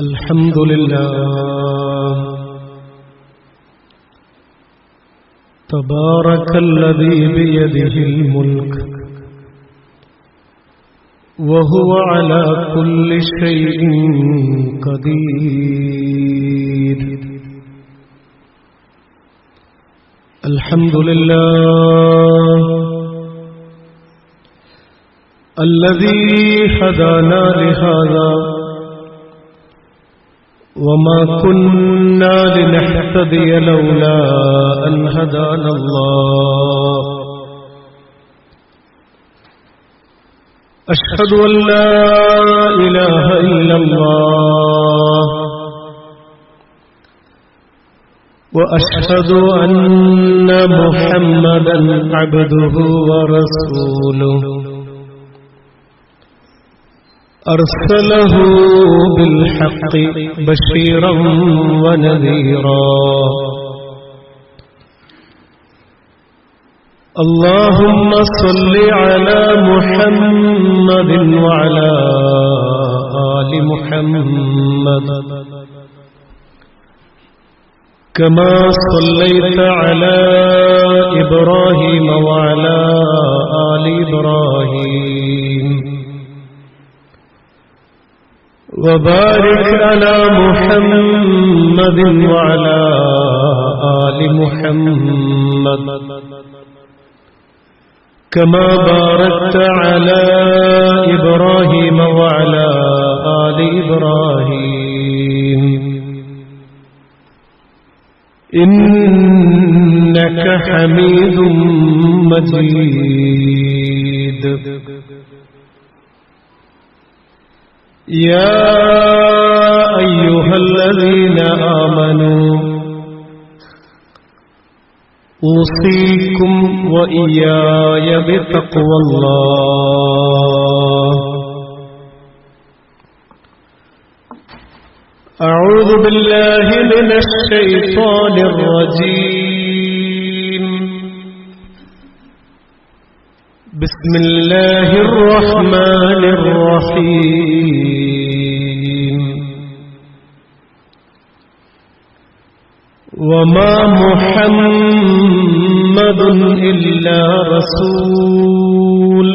الحمد لله تبارك الذي بيده الملك وهو على كل شيء قدير. الحمد لله الذي هدانا لهذا وما كنا لنهتدي لولا أن هدانا الله. أشهد أن لا إله إلا الله وأشهد أن محمدا عبده ورسوله أرسله بالحق بشيرا ونذيرا. اللهم صل على محمد وعلى آل محمد كما صليت على إبراهيم وعلى آل إبراهيم وبارك على محمد وعلى آل محمد كما باركت على إبراهيم وعلى آل إبراهيم إنك حميد مجيد. يا أيها الذين آمنوا أوصيكم وإياي بتقوى الله. أعوذ بالله من الشيطان الرجيم. بسم الله الرحمن الرحيم. وما محمد إلا رسول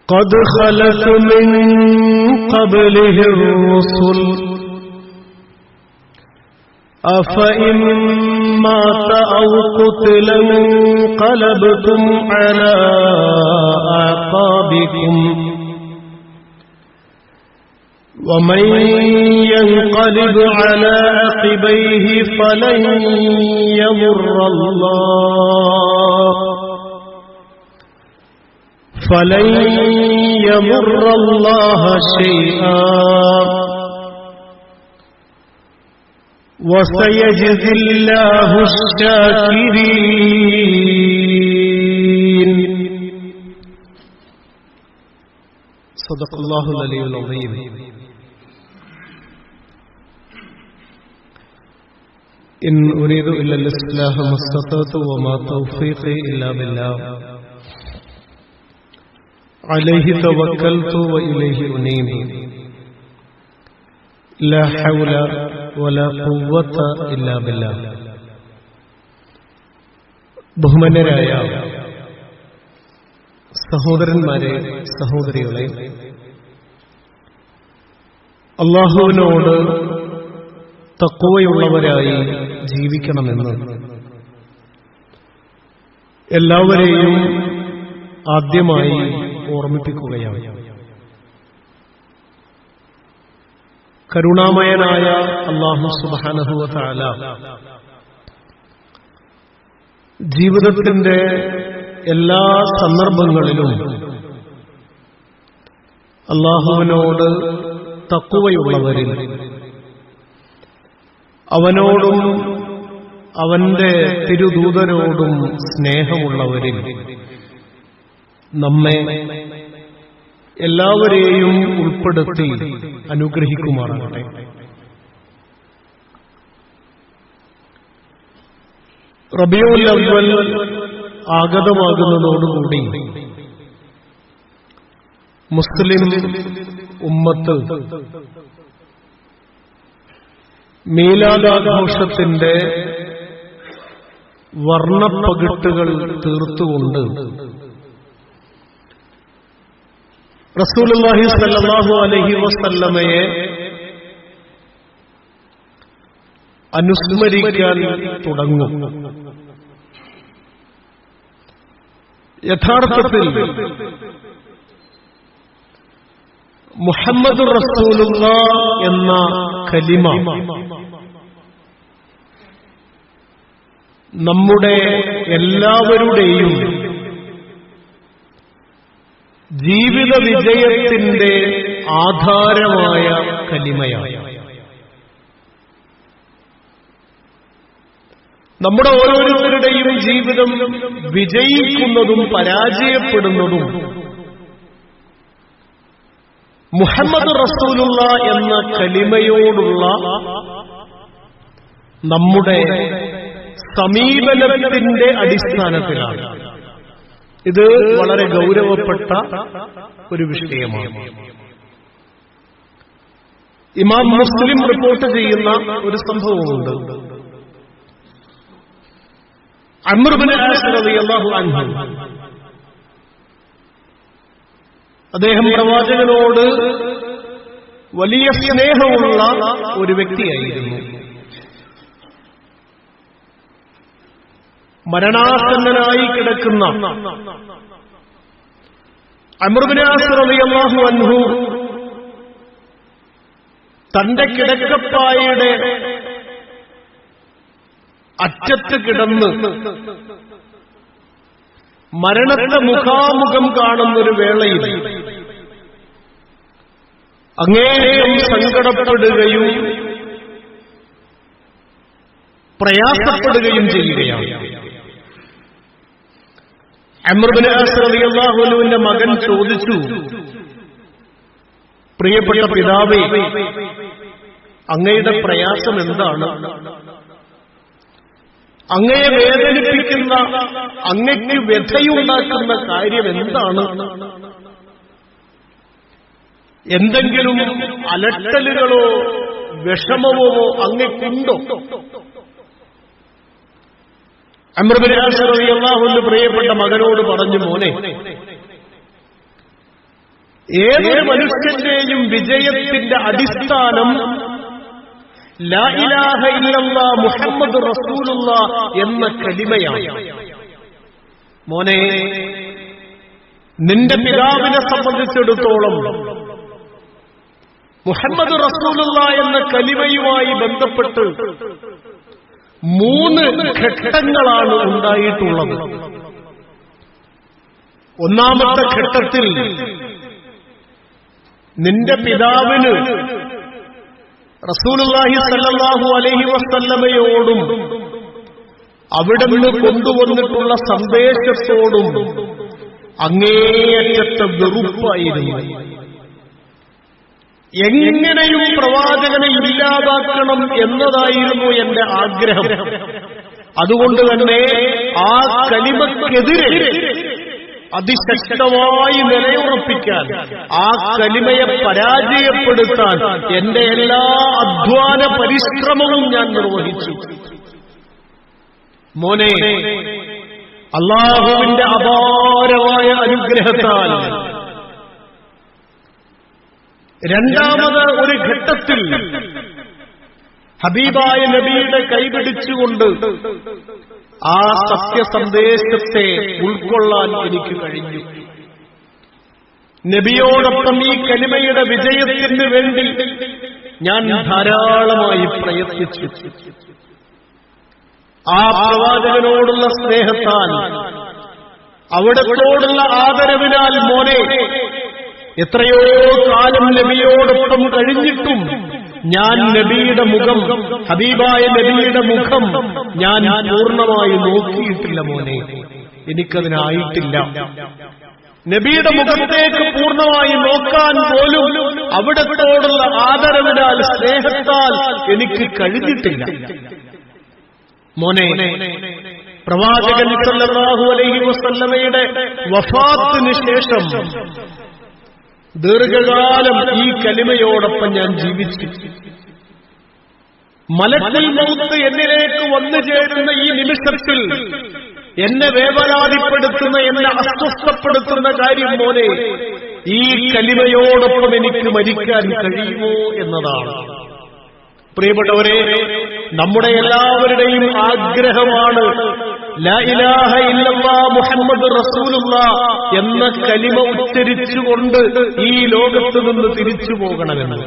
قد خلت من قبله الرسل أفإن مات أو قتل انقلبتم على أعقابكم ومن ينقلب على عقبيه فلن يضر الله شيئا وسيجزي الله الشاكرين. صدق الله العلي العظيم. إن أريد إلا الإصلاح ما استطعت وما توفيقي إلا بالله عليه توكلت وإليه أنيب. لا حول ولا قوة إلا بالله. ബഹുമാന്യരായ സഹോദരന്മാരെ, സഹോദരികളെ, അല്ലാഹുവിനോട് തഖ്വയുള്ളവരായി ജീവിക്കണമെന്ന് എല്ലാവരെയും ആദ്യമായി ഓർമ്മിപ്പിക്കുകയാണ്. കരുണാമയനായ അല്ലാഹു സുബ്ഹാനഹു വ തആല ജീവിതത്തിന്റെ എല്ലാ സന്ദർഭങ്ങളിലും അല്ലാഹുവിനോട് തഖ്വയുള്ളവരിൽ, അവനോടും അവന്റെ തിരുദൂതരോടും സ്നേഹമുള്ളവരിൽ നമ്മെ എല്ലാവരെയും ഉൾപ്പെടുത്തി അനുഗ്രഹിക്കുമാറാകട്ടെ. റബീഉൽ അവ്വൽ ആഗതമാകുന്നതോടുകൂടി മുസ്ലിം ഉമ്മത്ത് മീലാദാഘോഷത്തിന്റെ വർണ്ണപ്പകിട്ടുകൾ തീർത്തുകൊണ്ട് റസൂലുള്ളാഹി സ്വല്ലല്ലാഹു അലൈഹി വസല്ലമയെ അനുസ്മരിക്കാൻ തുടങ്ങും. യഥാർത്ഥത്തിൽ മുഹമ്മദുർ റസൂലുള്ളാഹ് എന്ന കലിമ നമ്മുടെ എല്ലാവരുടെയും ജീവിത വിജയത്തിന്റെ ആധാരമായ കലിമയാണ്. നമ്മുടെ ഓരോരുത്തരുടെയും ജീവിതം വിജയിക്കുന്നതും പരാജയപ്പെടുന്നതും മുഹമ്മദ് റസൂലുള്ളാഹ് എന്ന കലിമയോടുള്ള നമ്മുടെ സമീപനത്തിന്റെ അടിസ്ഥാനത്തിലാണ്. ഇത് വളരെ ഗൗരവപ്പെട്ട ഒരു വിഷയമാണ്. ഇമാം മുസ്ലിം റിപ്പോർട്ട് ചെയ്യുന്ന ഒരു സംഭവമുണ്ട്. അംർ ഇബ്നു ആസ് റളിയല്ലാഹു അൻഹു അദ്ദേഹം പ്രവാചകനോട് വലിയ സ്നേഹമുള്ള ഒരു വ്യക്തിയായിരുന്നു. മരണാസന്നനായി കിടക്കുന്ന അംർ ഇബ്നു ആസ് റളിയല്ലാഹു അൻഹു തന്റെ കിടക്കപ്പായയുടെ അറ്റത്ത് കിടന്ന് മരണത്തെ മുഖാമുഖം കാണുന്നൊരു വേളയിൽ അങ്ങേയറ്റം സങ്കടപ്പെടുകയും പ്രയാസപ്പെടുകയും ചെയ്യുകയാണ്. അംർ ഇബ്നു ആസ് റളിയല്ലാഹു അൻഹുവിന്റെ മകൻ ചോദിച്ചു, പ്രിയപ്പെട്ട പിതാവേ, അങ്ങയുടെ പ്രയാസം എന്താണ്? അങ്ങയെ വേദനിപ്പിക്കുന്ന, അങ്ങയ്ക്ക് വ്യഥയുണ്ടാക്കുന്ന കാര്യം എന്താണ്? എന്തെങ്കിലും അലട്ടലുകളോ വിഷമമോ അങ്ങയ്ക്കുണ്ടോ? അംർ ഇബ്നു ആസ് റളിയല്ലാഹു അൻഹു പ്രിയപ്പെട്ട മകനോട് പറഞ്ഞു, മോനെ, ഏതൊരു മനുഷ്യന്റെയും വിജയത്തിന്റെ അടിസ്ഥാനം ലാ ഇലാഹ ഇല്ലല്ലാഹ് മുഹമ്മദ് റസൂലുള്ളാഹ് എന്ന കലിമയാണ്. മോനെ, നിന്റെ പിതാവിനെ സംബന്ധിച്ചിടത്തോളം മുഹമ്മദ് റസൂലുള്ളാഹ് എന്ന കലിമയുമായി ബന്ധപ്പെട്ട് 3 ഘട്ടങ്ങളാണ് ഉണ്ടായിട്ടുള്ളത്. ഒന്നാമത്തെ ഘട്ടത്തിൽ നിന്റെ പിതാവിന് റസൂലുള്ളാഹി സ്വല്ലല്ലാഹു അലൈഹി വസല്ലമയോടും അവിടുന്ന് കൊണ്ടുവന്നിട്ടുള്ള സന്ദേശത്തോടും അങ്ങേയറ്റത്തെ വെറുപ്പായിരുന്നു. എങ്ങനെയും പ്രവാചകനെ ഇല്ലാതാക്കണം എന്നതായിരുന്നു എന്റെ ആഗ്രഹം. അതുകൊണ്ട് തന്നെ ആ കലിമക്കെതിരെ അതിശക്തമായി നിലയുറപ്പിക്കാൻ, ആ കലിമയെ പരാജയപ്പെടുത്താൻ എന്റെ എല്ലാ അധ്വാന പരിശ്രമവും ഞാൻ നിർവഹിച്ചു. മോനെ, അല്ലാഹുവിന്റെ അപാരമായ അനുഗ്രഹത്താൽ രണ്ടാമത് ഒരു ഘട്ടത്തിൽ ഹബീബായ നബിയുടെ കൈപിടിച്ചുകൊണ്ട് ആ സത്യസന്ദേശത്തെ ഉൾക്കൊള്ളാൻ എനിക്ക് കഴിഞ്ഞു. നബിയോടൊപ്പം ഈ കലിമയുടെ വിജയത്തിന് വേണ്ടി ഞാൻ ധാരാളമായി പ്രയത്നിച്ചു. ആ പ്രവാചകനോടുള്ള സ്നേഹത്താൽ, അവിടത്തോടുള്ള ആദരവിനാൽ മോനെ, എത്രയോ കാലം നബിയോടൊപ്പം കഴിഞ്ഞിട്ടും ഞാൻ നബിയുടെ മുഖം, ഹബീബായ നബിയുടെ മുഖം ഞാൻ പൂർണ്ണമായി നോക്കിയിട്ടില്ല മോനെ. എനിക്കതിനായിട്ടില്ല. നബിയുടെ മുഖത്തേക്ക് പൂർണ്ണമായി നോക്കാൻ പോലും അവിടത്തോടുള്ള ആദരവിനാൽ, സ്നേഹത്താൽ എനിക്ക് കഴിഞ്ഞിട്ടില്ല. മോനെ, പ്രവാചകൻ സല്ലല്ലാഹു അലൈഹി വസല്ലമയുടെ വഫാത്തിന് ശേഷം ദീർഘകാലം ഈ കലിമയോടൊപ്പം ഞാൻ ജീവിച്ചു. മലക്കുൽ മൗത്ത് എന്നിലേക്ക് വന്നു ചേരുന്ന ഈ നിമിഷത്തിൽ എന്നെ വേവലാതിപ്പെടുത്തുന്ന, എന്നെ അസ്വസ്ഥപ്പെടുത്തുന്ന കാര്യം പോലെ ഈ കലിമയോടൊപ്പം എനിക്ക് മരിക്കാൻ കഴിയുമോ എന്നതാണ്. പ്രിയപ്പെട്ടവരെ, നമ്മുടെ എല്ലാവരുടെയും ആഗ്രഹമാണ് ലാ ഇലാഹ ഇല്ലല്ലാഹ് മുഹമ്മദ് റസൂലുള്ളാഹ് എന്ന കലിമ ഉച്ചരിച്ചുകൊണ്ട് ഈ ലോകത്ത് നിന്ന് തിരിച്ചു പോകണമെന്ന്.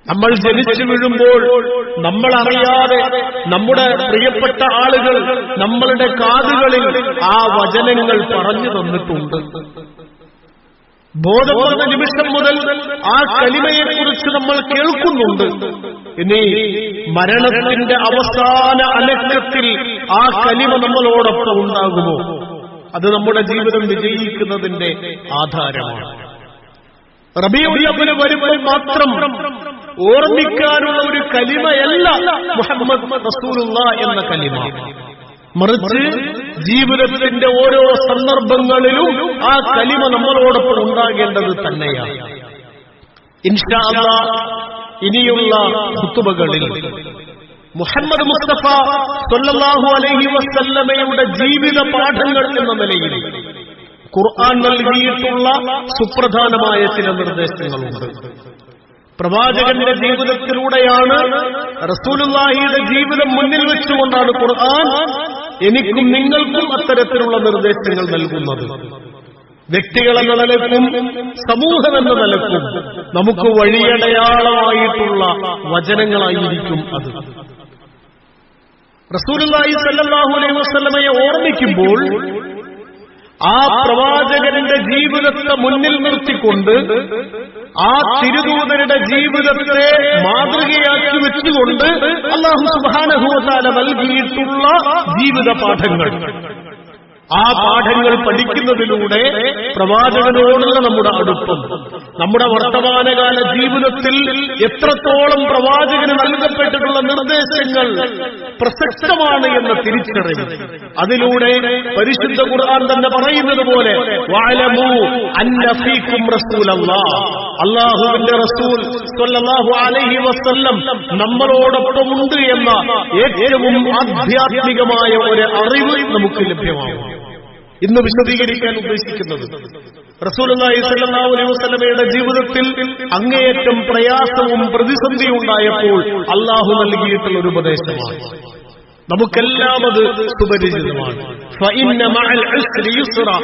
നമ്മൾ ജനിച്ചു വീഴുമ്പോൾ നമ്മൾ അറിയാതെ നമ്മുടെ പ്രിയപ്പെട്ട ആളുകൾ നമ്മളുടെ കാതുകളിൽ ആ വചനങ്ങൾ പറഞ്ഞു തന്നിട്ടുണ്ട്. ബോധം വന്ന നിമിഷം മുതൽ ആ കലിമയെക്കുറിച്ച് നമ്മൾ കേൾക്കുന്നുണ്ട്. ഇനി മരണത്തിന്റെ അവസാന അലക്കത്തിൽ ആ കലിമ നമ്മളോടൊപ്പം ഉണ്ടാകുമോ? അത് നമ്മുടെ ജീവിതം വിജയിക്കുന്നതിന്റെ ആധാരമാണ്. റബീഉൽ അവ്വൽ വരുമ്പോൾ മാത്രം ഓർമ്മിക്കാനുള്ള ഒരു കലിമയല്ല മുഹമ്മദ് റസൂലുള്ളാഹ് എന്ന കലിമ, മറിച്ച് ജീവിതത്തിന്റെ ഓരോ സന്ദർഭങ്ങളിലും ആ കലിമ നമ്മളോടൊപ്പം ഉണ്ടാകേണ്ടത് തന്നെയാണ്. ഇൻഷാ അല്ലാഹ് ഇനിയുള്ള ഖുതുബകളിൽ മുഹമ്മദ് മുസ്തഫ സ്വല്ലല്ലാഹു അലൈഹി വസല്ലമയുടെ ജീവിത പാഠങ്ങൾ എന്ന നിലയിൽ ഖുർആൻ നൽകിയിട്ടുള്ള സുപ്രധാനമായ ചില നിർദ്ദേശങ്ങളുണ്ട്. പ്രവാചകന്റെ ജീവിതത്തിലൂടെയാണ്, റസൂലുള്ളാഹിയുടെ ജീവിതം മുന്നിൽ വെച്ചുകൊണ്ടാണ് ഖുർആൻ എനിക്കും നിങ്ങൾക്കും അത്തരത്തിലുള്ള നിർദ്ദേശങ്ങൾ നൽകുന്നത്. വ്യക്തികളെന്ന നിലക്കും സമൂഹമെന്ന നിലക്കും നമുക്ക് വഴിയടയാളമായിട്ടുള്ള വചനങ്ങളായിരിക്കും അത്. റസൂലുള്ളാഹി സ്വല്ലല്ലാഹു അലൈഹി വസല്ലമയെ ഓർമ്മിക്കുമ്പോൾ ആ പ്രവാചകന്റെ ജീവിതത്തെ മുന്നിൽ നിർത്തിക്കൊണ്ട്, ആ തിരുദൂതരുടെ ജീവിതത്തെ മാതൃകയാക്കി വെച്ചുകൊണ്ട് അല്ലാഹു സുബ്ഹാനഹു വ തആല നൽകിയിട്ടുള്ള ജീവിത പാഠങ്ങൾ, ആ പാഠങ്ങൾ പഠിക്കുന്നതിലൂടെ പ്രവാചകനോടുള്ള നമ്മുടെ അടുപ്പം, നമ്മുടെ വർത്തമാനകാല ജീവിതത്തിൽ എത്രത്തോളം പ്രവാചകന് നൽകപ്പെട്ടിട്ടുള്ള നിർദ്ദേശങ്ങൾ പ്രസക്തമാണ് എന്ന തിരിച്ചറിവ്, അതിലൂടെ പരിശുദ്ധ ഖുർആൻ തന്നെ പറയുന്നത് പോലെ വഅലമു അന്ന ഫീകും റസൂലല്ലാഹ്, അല്ലാഹുവിന്റെ റസൂൽ സ്വല്ലല്ലാഹു അലൈഹി വസല്ലം നമ്മളോടൊപ്പമുണ്ട് എന്ന ഏറ്റവും ആധ്യാത്മികമായ ഒരു അറിവ് നമുക്ക് ലഭ്യമാകും. ഇന്ന് വിശദീകരിക്കാൻ ഉദ്ദേശിക്കുന്നത് റസൂലുള്ളാഹി സ്വല്ലല്ലാഹു അലൈഹി വസല്ലമയുടെ ജീവിതത്തിൽ അങ്ങേയറ്റം പ്രയാസവും പ്രതിസന്ധിയും ഉണ്ടായപ്പോൾ അല്ലാഹു നൽകിയിട്ടുള്ള ഒരു ഉപദേശമാണ്. നമുക്കെല്ലാം അത് സുപരിചിതമാണ്. ഫഇന്ന മഅൽ ഉസ്രി യുസ്റാ,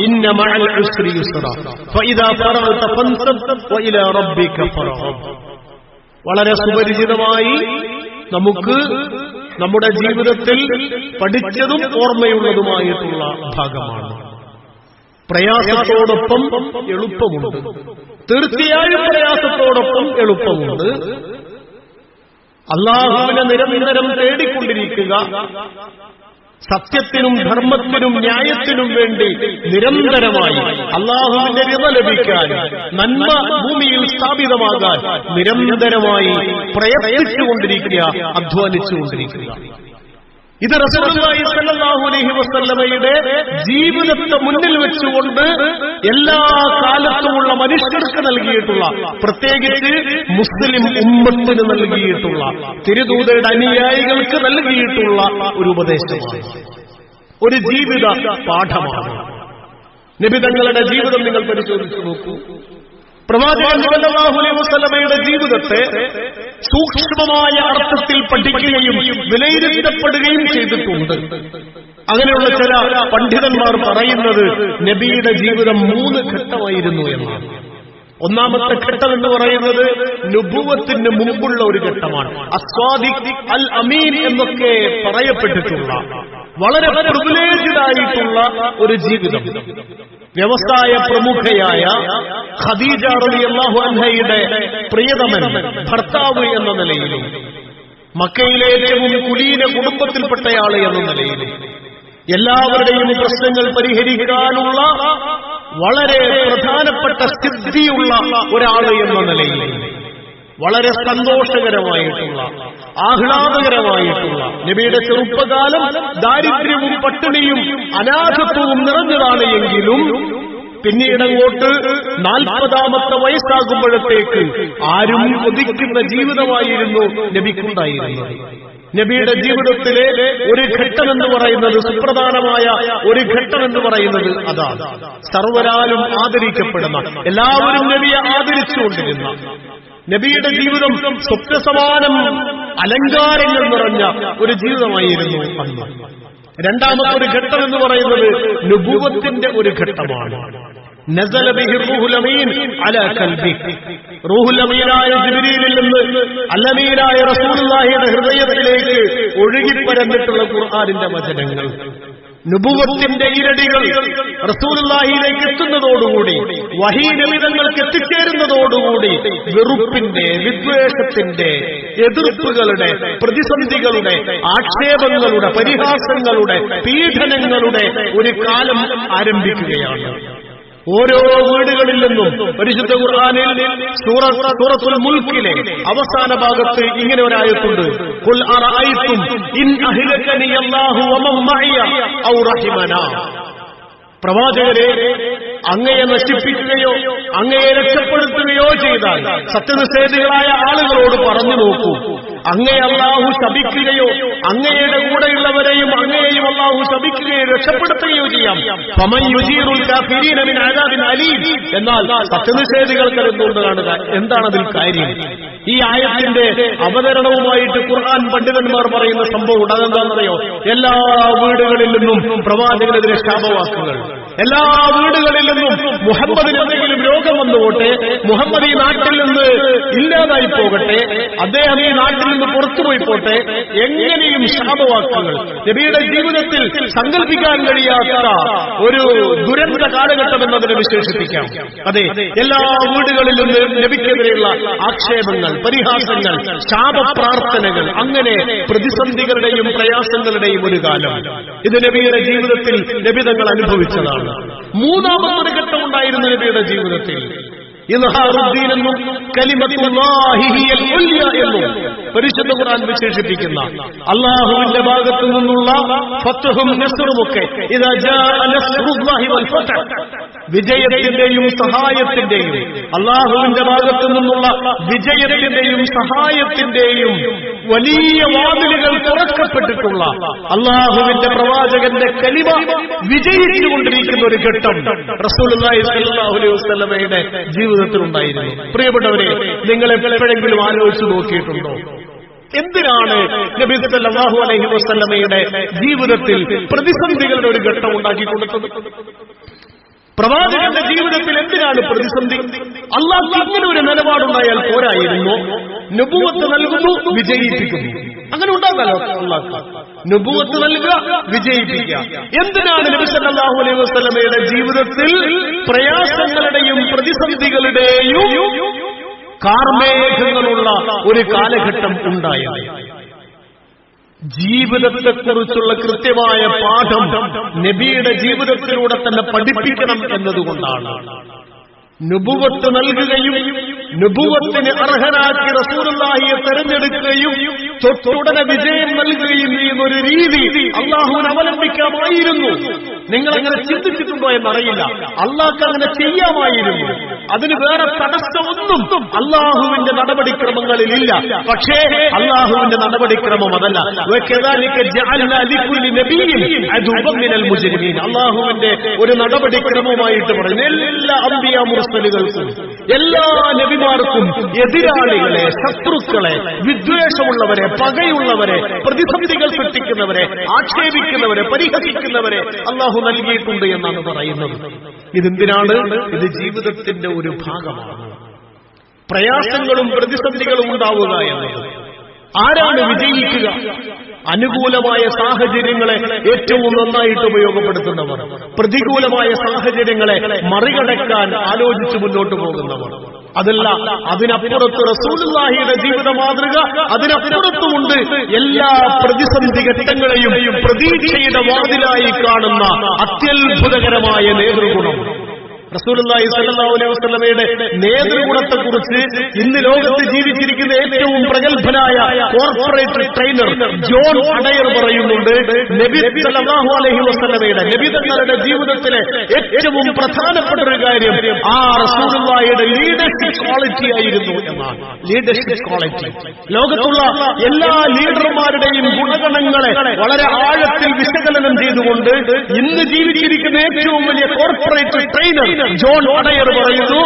ഇന്ന മഅൽ ഉസ്രി യുസ്റാ, ഫഇദാ ഫറഗ്ത ഫൻസബ് വഇലാ റബ്ബിക ഫർഗബ്. വളരെ സുപരിചിതമായി നമുക്ക് നമ്മുടെ ജീവിതത്തിൽ പഠിച്ചതും ഓർമ്മയുള്ളതുമായിട്ടുള്ള ഭാഗമാണ്. പ്രയാസത്തോടൊപ്പം എളുപ്പമുണ്ട്, തീർച്ചയായും പ്രയാസത്തോടൊപ്പം എളുപ്പമുണ്ട്. അല്ലാഹുവിനെ നിരന്തരം തേടിക്കൊണ്ടിരിക്കുക, സത്യത്തിനും ധർമ്മത്തിനും ന്യായത്തിനും വേണ്ടി നിരന്തരമായി അല്ലാഹുവിന്റെ റിള ലഭിക്കാൻ, നന്മ ഭൂമിയിൽ സ്ഥാപിതമാകാൻ നിരന്തരമായി പ്രയത്നിച്ചുകൊണ്ടിരിക്കുക, അധ്വാനിച്ചുകൊണ്ടിരിക്കുക. ഇത് റസൂലുള്ളാഹി സ്വല്ലല്ലാഹു അലൈഹി വസല്ലമയുടെ ജീവിതത്തെ മുന്നിൽ വെച്ചുകൊണ്ട് എല്ലാ കാലത്തുമുള്ള മനുഷ്യർക്ക് നൽകിയിട്ടുള്ള, പ്രത്യേകിച്ച് മുസ്ലിം ഉമ്മത്തിന് നൽകിയിട്ടുള്ള, തിരുദൂതരുടെ അനുയായികൾക്ക് നൽകിയിട്ടുള്ള ഒരു ഉപദേശമാണ്, ഒരു ജീവിത പാഠമാണ്. നബി തങ്ങളുടെ ജീവിതം നിങ്ങൾ പരിശോധിച്ചു നോക്കൂ. പ്രവാചകൻ സ്വല്ലല്ലാഹു അലൈഹി വസല്ലമയുടെ ജീവിതത്തെ സൂക്ഷ്മമായ അർത്ഥത്തിൽ പഠിക്കുകയും വിലയിരുത്തപ്പെടുകയും ചെയ്തിട്ടുണ്ട്. അങ്ങനെയുള്ള ചില പണ്ഡിതന്മാർ പറയുന്നത് നബിയുടെ ജീവിതം 3 ഘട്ടമായിരുന്നു എന്നാണ്. ഒന്നാമത്തെ ഘട്ടം എന്ന് പറയുന്നത് നുബുവത്തിന് മുമ്പുള്ള ഒരു ഘട്ടമാണ്. അസ്വാദിഖ് അൽ അമീൻ എന്നൊക്കെ പറയപ്പെട്ടിട്ടുള്ള വളരെ പ്രിവിലേജ്ഡ് ആയിട്ടുള്ള ഒരു ജീവിതം. വ്യവസായ പ്രമുഖയായ ഖദീജ റളിയല്ലാഹു അൻഹയുടെ പ്രിയതമൻ, ഭർത്താവ് എന്ന നിലയിലും, മക്കയിലെ ഏറ്റവും കുലീന കുടുംബത്തിൽപ്പെട്ടയാൾ എന്ന നിലയിലും, എല്ലാവരുടെയും പ്രശ്നങ്ങൾ പരിഹരിക്കാനുള്ള വളരെ പ്രധാനപ്പെട്ട സിദ്ധിയുള്ള ഒരാൾ എന്ന നിലയിൽ, വളരെ സന്തോഷകരമായിട്ടുള്ള, ആഹ്ലാദകരമായിട്ടുള്ള, നബിയുടെ ചെറുപ്പകാലം ദാരിദ്ര്യവും പട്ടിണിയും അനാഥത്വവും നിറഞ്ഞതാണ് എങ്കിലും പിന്നീടങ്ങോട്ട് 40ാമത്തെ വയസ്സാകുമ്പോഴത്തേക്ക് ആരും കൊതിക്കുന്ന ജീവിതമായിരുന്നു നബിക്കുണ്ടായിരുന്നത്. നബിയുടെ ജീവിതത്തിലെ ഒരു ഘട്ടമെന്ന് പറയുന്നത്, സുപ്രധാനമായ ഒരു ഘട്ടമെന്ന് പറയുന്നത് അതാണ്. സർവരാലും ആദരിക്കപ്പെടുന്ന, എല്ലാവരും നബിയെ ആദരിച്ചുകൊണ്ടിരുന്ന നബിയുടെ ജീവിതം സ്വപ്നസമാനം അലങ്കാരങ്ങൾ നിറഞ്ഞ ഒരു ജീവിതമായിരുന്നു അന്ന്. രണ്ടാമത്തെ ഒരു ഘട്ടം എന്ന് പറയുന്നത് നുബുവത്തിന്റെ ഒരു ഘട്ടമാണ്. നസല ബിഹി റൂഹുൽ അമീൻ അലാ ഖൽബിക്. റൂഹുൽ അമീനായ ജിബ്രീലിൽ നിന്ന് അൽ-അമീനായ റസൂലുള്ളാഹിയുടെ ഹൃദയത്തിലേക്ക് ഒഴുകിപ്പരന്നിട്ടുള്ള ഖുർആനിന്റെ വചനങ്ങൾ, നുബുവത്തിന്റെ ഇരടികൾ റസൂലുള്ളാഹിയിലേക്ക് എത്തുന്നതോടുകൂടി, വഹീ നബിതങ്ങൾക്ക് എത്തിച്ചേരുന്നതോടുകൂടി വെറുപ്പിന്റെ, വിദ്വേഷത്തിന്റെ, എതിർപ്പുകളുടെ, പ്രതിസന്ധികളുടെ, ആക്ഷേപങ്ങളുടെ, പരിഹാസങ്ങളുടെ, പീഡനങ്ങളുടെ ഒരു കാലം ആരംഭിക്കുകയാണ്. ഓരോ വീടുകളിൽ നിന്നും പരിശുദ്ധ ഖുർആനിൽ സൂറത്തുൽ മുൽക്കിലെ അവസാന ഭാഗത്ത് ഇങ്ങനെ ഒരു ആയത്തുണ്ട്: ഖുൽ അറഅയ്തും ഇൻ അഹ്ലകനി അല്ലാഹു വമൻ മഅയ ഔ റഹിമനാ. പ്രവാചകരെ, അങ്ങയെ നശിപ്പിക്കുകയോ അങ്ങയെ രക്ഷപ്പെടുത്തുകയോ ചെയ്താൽ സത്യനിഷേധികളായ ആളുകളോട് പറഞ്ഞു നോക്കൂ, അങ്ങയെ അല്ലാഹു ശപിക്കുകയോ അങ്ങയുടെ കൂടെയുള്ളവരെയും അങ്ങയെയും അല്ലാഹു ശപിക്കുകയോ രക്ഷപ്പെടുത്തുകയോ ചെയ്യാം. ഫമൻ യുജീറുൽ കാഫിരീന മിൻ അദാബിൻ അലീം. എന്നാൽ സത്യനിഷേധികൾക്ക് എന്തുകൊണ്ട് കാണുക? എന്താണ് അതിൽ കാര്യം? ഈ ആയത്തിന്റെ അവതരണവുമായിട്ട് ഖുർആൻ പണ്ഡിതന്മാർ പറയുന്ന സംഭവം അതെന്താണെന്നറിയോ? എല്ലാ വീടുകളിൽ നിന്നും പ്രവാചകനെതിരെ ശാപവാക്കുകൾ, എല്ലാ വീടുകളിൽ നിന്നും മുഹമ്മദിന് എന്തെങ്കിലും രോഗം വന്നുപോട്ടെ, മുഹമ്മദ് ഈ നാട്ടിൽ നിന്ന് ഇല്ലാതായി പോകട്ടെ, അദ്ദേഹം ഈ നാട്ടിൽ നിന്ന് പുറത്തുപോയി പോട്ടെ, എങ്ങനെയും ശാപവാക്കുകൾ. നബിയുടെ ജീവിതത്തിൽ സങ്കല്പിക്കാൻ കഴിയാത്ത ഒരു ദുരന്ത കാലഘട്ടം എന്നതിനെ വിശേഷിപ്പിക്കാം. അതെ, എല്ലാ വീടുകളിൽ നിന്ന് നബിക്കെതിരെയുള്ള ആക്ഷേപങ്ങൾ, പരിഹാസങ്ങൾ, ശാപപ്രാർത്ഥനകൾ, അങ്ങനെ പ്രതിസന്ധികളുടെയും പ്രയാസങ്ങളുടെയും ഒരു കാലം. ഇത് നബിയുടെ ജീവിതത്തിൽ നബി തങ്ങൾ അനുഭവിച്ചതാണ്. മൂന്നാമതൊരു ഘട്ടമുണ്ടായിരുന്നു നബിയുടെ ജീവിതത്തിൽ. ഇൽഹാറുദ്ദീൻ എന്നും കലിമത്തുല്ലാഹി ഹിയൽ ഉല്യ എന്നും പരിശുദ്ധ ഖുർആൻ വിശേഷിപ്പിക്കുന്ന അല്ലാഹുവിന്റെ ഭാഗത്തു നിന്നുള്ള ഫത്ഹും നസ്റുമൊക്കെ, ഇദാ ജാഅ നസ്റുല്ലാഹി വൽ ഫത്ഹ്, വിജയത്തിന്റെയും സഹായത്തിന്റെയും, അല്ലാഹുവിന്റെ ഭാഗത്തു നിന്നുള്ള വിജയത്തിന്റെയും സഹായത്തിന്റെയും വലിയ വാതിലുകൾ തുറക്കപ്പെട്ടിട്ടുള്ള അല്ലാഹുവിന്റെ പ്രവാചകന്റെ കലിമ വിജയിച്ചുകൊണ്ടിരിക്കുന്ന ഒരു ഘട്ടം റസൂലുള്ളാഹി സ്വല്ലല്ലാഹു അലൈഹി വസല്ലമയുടെ ജീവിതത്തിലുണ്ടായിരുന്നു. പ്രിയപ്പെട്ടവരെ, നിങ്ങൾ എപ്പോഴെങ്കിലും ആലോചിച്ചു നോക്കിയിട്ടുണ്ടോ എന്തിനാണ് നബി സല്ലല്ലാഹു അലൈഹി വസല്ലമയുടെ ജീവിതത്തിൽ പ്രതിസന്ധികളുടെ ഒരു ഘട്ടം ഉണ്ടാക്കി കൊടുത്തത്? പ്രവാചകന്റെ ജീവിതത്തിൽ എന്തിനാണ് പ്രതിസന്ധി? അല്ലാഹു അങ്ങനെ ഒരു നിലപാടുണ്ടായാൽ പോരായിരുന്നു. നുബുവത്ത് നൽകുന്നു, വിജയിപ്പിക്കുന്നു. അങ്ങനെ ഉണ്ടാകാലോ അല്ലാഹു? നുബുവത്ത് നൽകുക, വിജയിപ്പിക്കുക. എന്തിനാണ് നബി സല്ലല്ലാഹു അലൈഹി വസല്ലമയുടെ ജീവിതത്തിൽ പ്രയാസങ്ങളുടെയും പ്രതിസന്ധികളുടെയും കാർമേഘങ്ങളുള്ള ഒരു കാലഘട്ടം ഉണ്ടായത്? ജീവിതത്തെക്കുറിച്ചുള്ള കൃത്യമായ പാഠം നബിയുടെ ജീവിതത്തിലൂടെ തന്നെ പഠിപ്പിക്കണം എന്നതുകൊണ്ടാണ്. നുബുവത്ത് നൽകുകയും നുബുവത്തിന് അർഹനാക്കി റസൂലുള്ളാഹിയെ തെരഞ്ഞെടുക്കുകയും തൊട്ടുടനെ വിജയം നൽകുകയും ചെയ്യുന്ന ഒരു രീതി അള്ളാഹുവിന് അവലംബിക്കാമായിരുന്നു. നിങ്ങൾ അങ്ങനെ ചിന്തിച്ചിട്ടുണ്ടോ എന്നറിയില്ല. അള്ളാഹ്ക്ക് അങ്ങനെ ചെയ്യാമായിരുന്നു. അതിന് വേറെ തടസ്സമൊന്നും അള്ളാഹുവിന്റെ നടപടിക്രമങ്ങളിലില്ല. പക്ഷേ അള്ളാഹുവിന്റെ നടപടിക്രമം അതല്ല. അള്ളാഹുവിന്റെ ഒരു നടപടിക്രമമായിട്ട് പറയുന്നു, എല്ലാ അംബിയ മുർസലുകൾക്കും, എല്ലാ നബിമാർക്കും എതിരാളികളെ, ശത്രുക്കളെ, വിദ്വേഷമുള്ളവരെ, പകയുള്ളവരെ, പ്രതിസന്ധികൾ സൃഷ്ടിക്കുന്നവരെ, ആക്ഷേപിക്കുന്നവരെ, പരിഹസിക്കുന്നവരെ അള്ളാഹു നൽകിയിട്ടുണ്ട് എന്നാണ് പറയുന്നത്. ഇതെന്തിനാണ്? ഇത് ജീവിതത്തിന്റെ ഒരു ഭാഗമാണ്. പ്രയാസങ്ങളും പ്രതിസന്ധികളും ഉണ്ടാവുക എന്നത്. ആരാണ് വിജയിക്കുക? അനുകൂലമായ സാഹചര്യങ്ങളെ ഏറ്റവും നന്നായിട്ട് ഉപയോഗപ്പെടുത്തുന്നവർ, പ്രതികൂലമായ സാഹചര്യങ്ങളെ മറികടക്കാൻ ആലോചിച്ച് മുന്നോട്ട് പോകുന്നവർ. അതല്ല, അതിനപ്പുറത്ത് റസൂലുള്ളാഹിയുടെ ജീവിത മാതൃക, അതിനപ്പുറത്തുമുണ്ട് എല്ലാ പ്രതിസന്ധി ഘട്ടങ്ങളെയും പ്രതീക്ഷയുടെ വാതിലായി കാണുന്ന അത്യത്ഭുതകരമായ നേതൃഗുണം. റസൂലുള്ളാഹി സ്വല്ലല്ലാഹു അലൈഹി വസല്ലമയുടെ നേതൃഗുണത്തെക്കുറിച്ച് ഇന്ന് ലോകത്ത് ജീവിച്ചിരിക്കുന്ന ഏറ്റവും പ്രഗത്ഭനായ കോർപ്പറേറ്റ് ട്രെയിനർ ജോൺ അഡയർ പറയുന്നുണ്ട്, നബി സ്വല്ലല്ലാഹു അലൈഹി വസല്ലമയുടെ നബിതങ്ങളുടെ ജീവിതത്തിലെ ഏറ്റവും പ്രധാനപ്പെട്ട ഒരു കാര്യം ആ റസൂലുള്ളാഹിയുടെ ലീഡർഷിപ്പ് ക്വാളിറ്റി ആയിരുന്നു എന്നാണ്. ലീഡർഷിപ്പ് ക്വാളിറ്റി ലോകത്തുള്ള എല്ലാ ലീഡർമാരുടെയും ഗുണഗണങ്ങളെ വളരെ ആഴത്തിൽ വിശകലനം ചെയ്തുകൊണ്ട് ഇന്ന് ജീവിച്ചിരിക്കുന്ന ഏറ്റവും വലിയ കോർപ്പറേറ്റ് ട്രെയിനർ ജോൺ അഡയർ പറയുന്നു,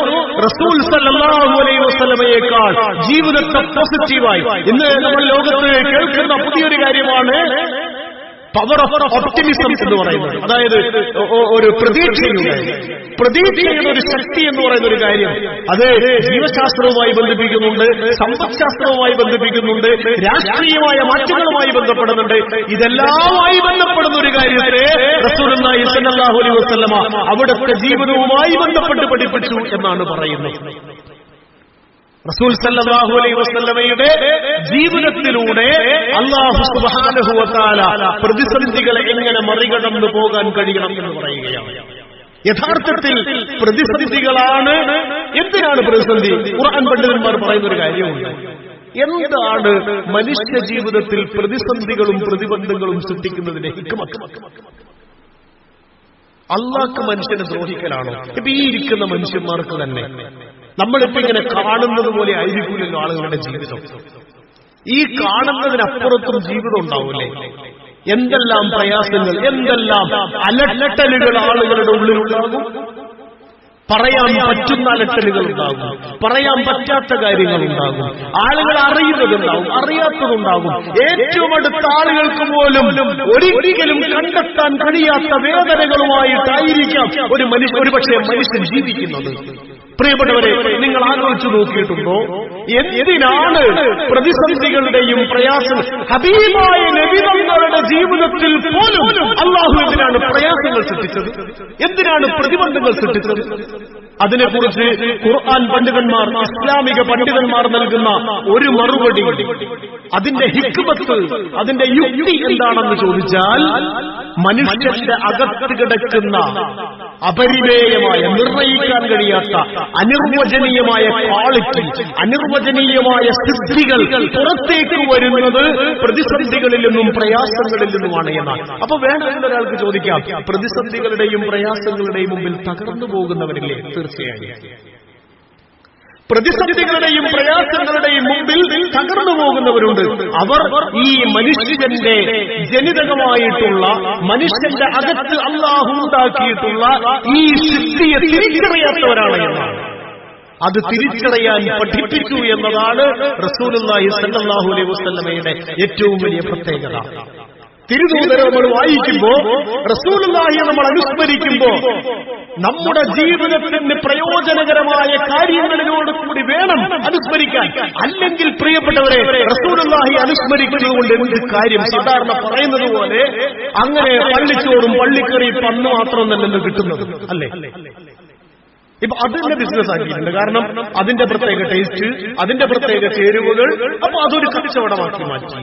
റസൂൽ സല്ലല്ലാഹു അലൈഹി വസല്ലമയേക്കാൾ ജീവിതത്തെ പോസിറ്റീവായി ഇന്ന് നമ്മൾ ലോകത്ത് കേൾക്കുന്ന പുതിയൊരു കാര്യമാണ് പവർ ഓഫ് ഓപ്റ്റിമിസം എന്ന് പറയുന്നത്. അതായത് ഒരു പ്രതീക്ഷയുടെ ഒരു ശക്തി എന്ന് പറയുന്ന ഒരു കാര്യം, അത് ജീവശാസ്ത്രവുമായി ബന്ധിപ്പിക്കുന്നുണ്ട്, സമ്പദ്ശാസ്ത്രവുമായി ബന്ധിപ്പിക്കുന്നുണ്ട്, രാഷ്ട്രീയമായ മാറ്റങ്ങളുമായി ബന്ധപ്പെടുന്നുണ്ട്. ഇതെല്ലാമായി ബന്ധപ്പെടുന്ന ഒരു കാര്യത്തെ റസൂലുള്ളാഹി സ്വല്ലല്ലാഹു അലൈഹി വസല്ലമ അവിടുത്തെ ജീവിതവുമായി ബന്ധപ്പെട്ട് പഠിപ്പിച്ചു എന്നാണ് പറയുന്നത്. റസൂൽ സല്ലല്ലാഹു അലൈഹി വസല്ലമയുടെ ജീവിതത്തിലൂടെ അല്ലാഹു സുബ്ഹാനഹു വ തആല പ്രതിസന്ധികളെ എങ്ങനെ മറികടന്നു പോകാൻ കഴിയണം എന്ന് പറയുകയാണ്. യഥാർത്ഥത്തിൽ പ്രതിസന്ധികളാണ്. എന്തിനാണ് പ്രതിസന്ധി? ഖുർആൻ പണ്ഡിതന്മാർ പറയുന്ന ഒരു കാര്യമുണ്ട്. എന്താണ് മനുഷ്യ ജീവിതത്തിൽ പ്രതിസന്ധികളും പ്രതിബന്ധങ്ങളും സൃഷ്ടിക്കുന്നതിന്റെ ഹിക്മത്ത്? അല്ലാഹുക്ക് മനുഷ്യനെ ദ്രോഹിക്കലാണോ? ഇപ്പൊ ഈ ഇരിക്കുന്ന മനുഷ്യന്മാർക്ക് തന്നെ നമ്മളിപ്പോ ഇങ്ങനെ കാണുന്നത് പോലെ ആയിരിക്കില്ലല്ലോ ആളുകളുടെ ജീവിതം. ഈ കാണുന്നതിനപ്പുറത്തും ജീവിതം ഉണ്ടാവൂലേ? എന്തെല്ലാം പ്രയാസങ്ങൾ, എന്തെല്ലാം അലട്ടലുകൾ ആളുകളുടെ ഉള്ളിലുണ്ടാകും. പറയാൻ പറ്റുന്ന അലട്ടലുകൾ ഉണ്ടാകും, പറയാൻ പറ്റാത്ത കാര്യങ്ങളുണ്ടാകും, ആളുകൾ അറിയുന്നതുണ്ടാവും, അറിയാത്തതുണ്ടാകും. ഏറ്റവും അടുത്ത ആളുകൾക്ക് പോലും ഒരിക്കലും കണ്ടെത്താൻ കഴിയാത്ത വേദനകളുമായിട്ടായിരിക്കാം ഒരുപക്ഷെ മനുഷ്യൻ ജീവിക്കുന്നത്. പ്രിയപ്പെട്ടവരെ, നിങ്ങൾ ആലോചിച്ചു നോക്കിയിട്ടുണ്ടോ എന്തിനാണ് പ്രതിസന്ധികളുടെയും പ്രയാസം? ഹബീബായ നബിതങ്ങളുടെ ജീവിതത്തിൽ പോലും അല്ലാഹു എന്തിനാണ് പ്രയാസങ്ങൾ സൃഷ്ടിച്ചത്? എന്തിനാണ് പ്രതിബന്ധങ്ങൾ സൃഷ്ടിച്ചത്? അതിനെക്കുറിച്ച് ഖുർആൻ പണ്ഡിതന്മാർ, ഇസ്ലാമിക പണ്ഡിതന്മാർ നൽകുന്ന ഒരു മറുപടി, അതിന്റെ ഹിക്മത്ത്, അതിന്റെ യുക്തി എന്താണെന്ന് ചോദിച്ചാൽ, മനുഷ്യന്റെ അകത്ത് കിടക്കുന്ന അപരിമേയമായ, നിർണയിക്കാൻ കഴിയാത്ത, അനിർവചനീയമായ ക്വാളിറ്റി, അനിർവചനീയമായ സിദ്ധികൾ പുറത്തേക്ക് വരുന്നത് പ്രതിസന്ധികളിൽ നിന്നും പ്രയാസങ്ങളിൽ നിന്നുമാണ് എന്നാണ്. അപ്പൊ വേണമെന്ന് ഒരാൾക്ക് ചോദിക്കാം, പ്രതിസന്ധികളുടെയും പ്രയാസങ്ങളുടെയും മുമ്പിൽ തകർന്നു പോകുന്നവരില്ലേ? തീർച്ചയായും പ്രതിസന്ധികളുടെയും പ്രയാസങ്ങളുടെയും മുമ്പിൽ തകർന്നു പോകുന്നവരുണ്ട്. അവർ ഈ മനുഷ്യന്റെ ജനിതകമായിട്ടുള്ള, മനുഷ്യന്റെ അകത്ത് അല്ലാഹു ഉണ്ടാക്കിയിട്ടുള്ള ഈ സിദ്ധിയെ തിരിച്ചറിയാത്തവരാണ് എന്നാണ്. അത് തിരിച്ചറിയാൻ പഠിപ്പിച്ചു എന്നതാണ് റസൂലുള്ളാഹി സ്വല്ലല്ലാഹു അലൈഹി വസല്ലമയുടെ ഏറ്റവും വലിയ പ്രത്യേകത. തിരുദൂതരെ നമ്മൾ വായിക്കുമ്പോ, റസൂലുള്ളാഹിയെ നമ്മൾ അനുസ്മരിക്കുമ്പോ, നമ്മുടെ ജീവിതത്തിന് പ്രയോജനകരമായ കാര്യങ്ങളിനോട് കൂടി വേണം അനുസ്മരിക്കാൻ. അല്ലെങ്കിൽ പ്രിയപ്പെട്ടവരെ, റസൂലുള്ളാഹി അനുസ്മരിക്കുന്നത് കൊണ്ട് എന്ത് കാര്യം? സാധാരണ പറയുന്നത് പോലെ അങ്ങനെ പള്ളിച്ചോറും പള്ളിക്കറി പന്ന് മാത്രം തന്നെ കിട്ടുന്നത് അല്ലേ? ഇപ്പൊ അതിന്റെ ബിസിനസ് ആക്കിയിട്ടുണ്ട്. കാരണം അതിന്റെ പ്രത്യേക ടേസ്റ്റ്, അതിന്റെ പ്രത്യേക ചേരുവകൾ, അപ്പൊ അതൊരു കച്ചവടമാക്കി മാറ്റി.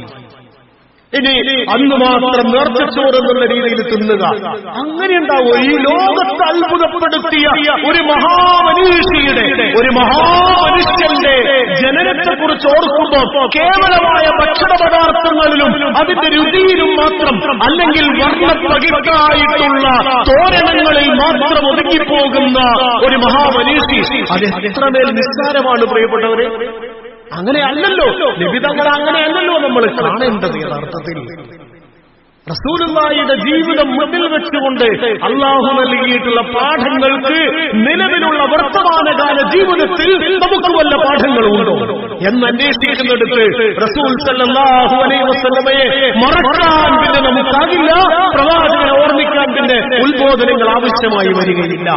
ഇനി അന്ന് മാത്രം നേർച്ചച്ചോറ് എന്നുള്ള രീതിയിൽ തിന്നുക, അങ്ങനെ ഉണ്ടാവോ? ഈ ലോകത്ത് അത്ഭുതപ്പെടുത്തിയ ഒരു മഹാമനീഷിയുടെ, ഒരു മഹാമനുഷ്യന്റെ ജനനത്തെക്കുറിച്ച് ഓർക്കുമ്പോൾ കേവലമായ ഭക്ഷണ പദാർത്ഥങ്ങളിലും അതിന്റെ രുചിയിലും മാത്രം, അല്ലെങ്കിൽ വർണ്ണപ്പകിട്ടായിട്ടുള്ള തോരണങ്ങളിൽ മാത്രം ഒതുങ്ങിപ്പോകുന്ന ഒരു മഹാമനീഷി, അത് എത്രമേൽ നിസ്സാരമാണ് പ്രിയപ്പെട്ടവരെ. അങ്ങനെയല്ലല്ലോ നബിതങ്ങൾ, അങ്ങനെയല്ലല്ലോ നമ്മൾ കാണേണ്ടത്. യഥാർത്ഥത്തിൽ റസൂലുള്ളാഹിയുടെ ജീവിതം മുന്നിൽ വെച്ചുകൊണ്ട് അല്ലാഹു നൽകിയിട്ടുള്ള പാഠങ്ങൾക്ക് നിലവിലുള്ള വർത്തമാനകാല ജീവിതത്തിൽ നമുക്ക് വല്ല പാഠങ്ങളുണ്ടോ എന്നന്വേഷിക്കുന്നിടത്ത് റസൂൽ സല്ലല്ലാഹു അലൈഹി വസല്ലമയെ മറക്കാൻ പിന്നെ നമുക്കാകില്ല. പ്രവാചകനെ ഓർമ്മിക്കാൻ പിന്നെ ഉത്ബോധനങ്ങൾ ആവശ്യമായി വരികയില്ല.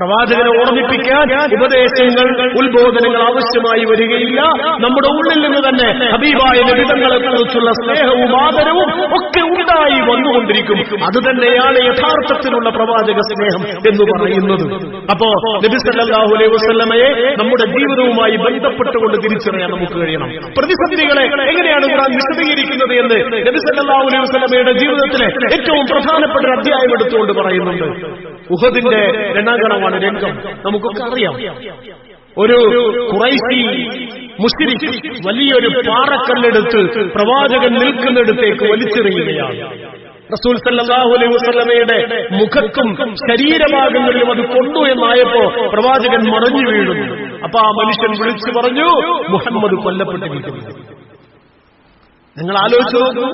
പ്രവാചകനെ ഓർമ്മിപ്പിക്കാൻ ഉപദേശങ്ങൾ, ഉത്ബോധനങ്ങൾ ആവശ്യമായി വരികയില്ല. നമ്മുടെ ഉള്ളിൽ നിന്ന് തന്നെ ഹബീബായ നബിതങ്ങളെ കുറിച്ചുള്ള സ്നേഹവും ആദരവും ഒക്കെ ഉണ്ടായി വന്നുകൊണ്ടിരിക്കും. അതുതന്നെയാണ് യഥാർത്ഥത്തിലുള്ള പ്രവാചക സ്നേഹം എന്ന് പറയുന്നത്. അപ്പോ നബി സല്ലല്ലാഹു അലൈഹി വസല്ലമയെ നമ്മുടെ ജീവിതവുമായി ബന്ധപ്പെട്ടുകൊണ്ട് തിരിച്ചറിയാൻ നമുക്ക് കഴിയണം. പ്രതിസന്ധികളെ എങ്ങനെയാണ് ഖുർആൻ വിശദീകരിക്കുന്നത് എന്ന് നബി സല്ലല്ലാഹു അലൈഹി വസല്ലമയുടെ ജീവിതത്തിലെ ഏറ്റവും പ്രധാന പ്രധാനപ്പെട്ട ഒരു അധ്യായം എടുത്തുകൊണ്ട് പറയുന്നുണ്ട്. ഉഹദിന്റെ രണാങ്കണമാണ് രംഗം. നമുക്കൊക്കെ അറിയാം. ഒരു ഖുറൈശി മുശ്രിക് വലിയൊരു പാറക്കല്ലെടുത്ത് പ്രവാചകൻ നിൽക്കുന്നിടത്തേക്ക് വലിച്ചെറിയുകയാണ്. റസൂൽ സല്ലല്ലാഹു അലൈഹി വസല്ലമയുടെ മുഖത്തും ശരീരഭാഗങ്ങളിലും അത് കൊണ്ടു എന്നായപ്പോ പ്രവാചകൻ മറിഞ്ഞു വീഴുന്നു. അപ്പൊ ആ മനുഷ്യൻ വിളിച്ചു പറഞ്ഞു, മുഹമ്മദ് കൊല്ലപ്പെട്ടിരിക്കുന്നു. നിങ്ങൾ ആലോചിച്ചു നോക്കൂ,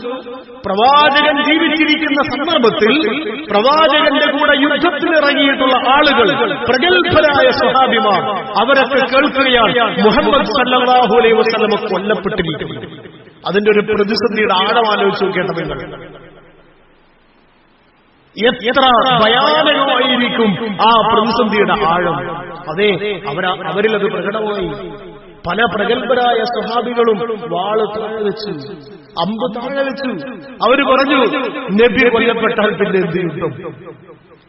പ്രവാചകൻ ജീവിച്ചിരിക്കുന്ന സന്ദർഭത്തിൽ പ്രവാചകന്റെ കൂടെ യുദ്ധത്തിനിറങ്ങിയിട്ടുള്ള ആളുകൾ, പ്രഗത്ഭരായ സ്വഹാബിമാർ, അവരൊക്കെ കേൾക്കുകയാണ് മുഹമ്മദ് സല്ലല്ലാഹു അലൈഹി വസല്ലമ കൊല്ലപ്പെട്ടിരിക്കുന്നു. അതിന്റെ ഒരു പ്രതിസന്ധിയുടെ ആഴം ആലോചിച്ചു നോക്കേണ്ടത്. എത്ര ഭയാനകമായിരിക്കും ആ പ്രതിസന്ധിയുടെ ആഴം. അതെ, അവരിൽ അത് പ്രകടമായി. പല പ്രഗത്ഭരായ സ്വഹാബികളും വാള് താഴെ വെച്ചു, അമ്പ് താഴെ വെച്ചു. അവര് പറഞ്ഞു, നബി കൊല്ലപ്പെട്ടാൽ പിന്നെ എന്ത് യുദ്ധം,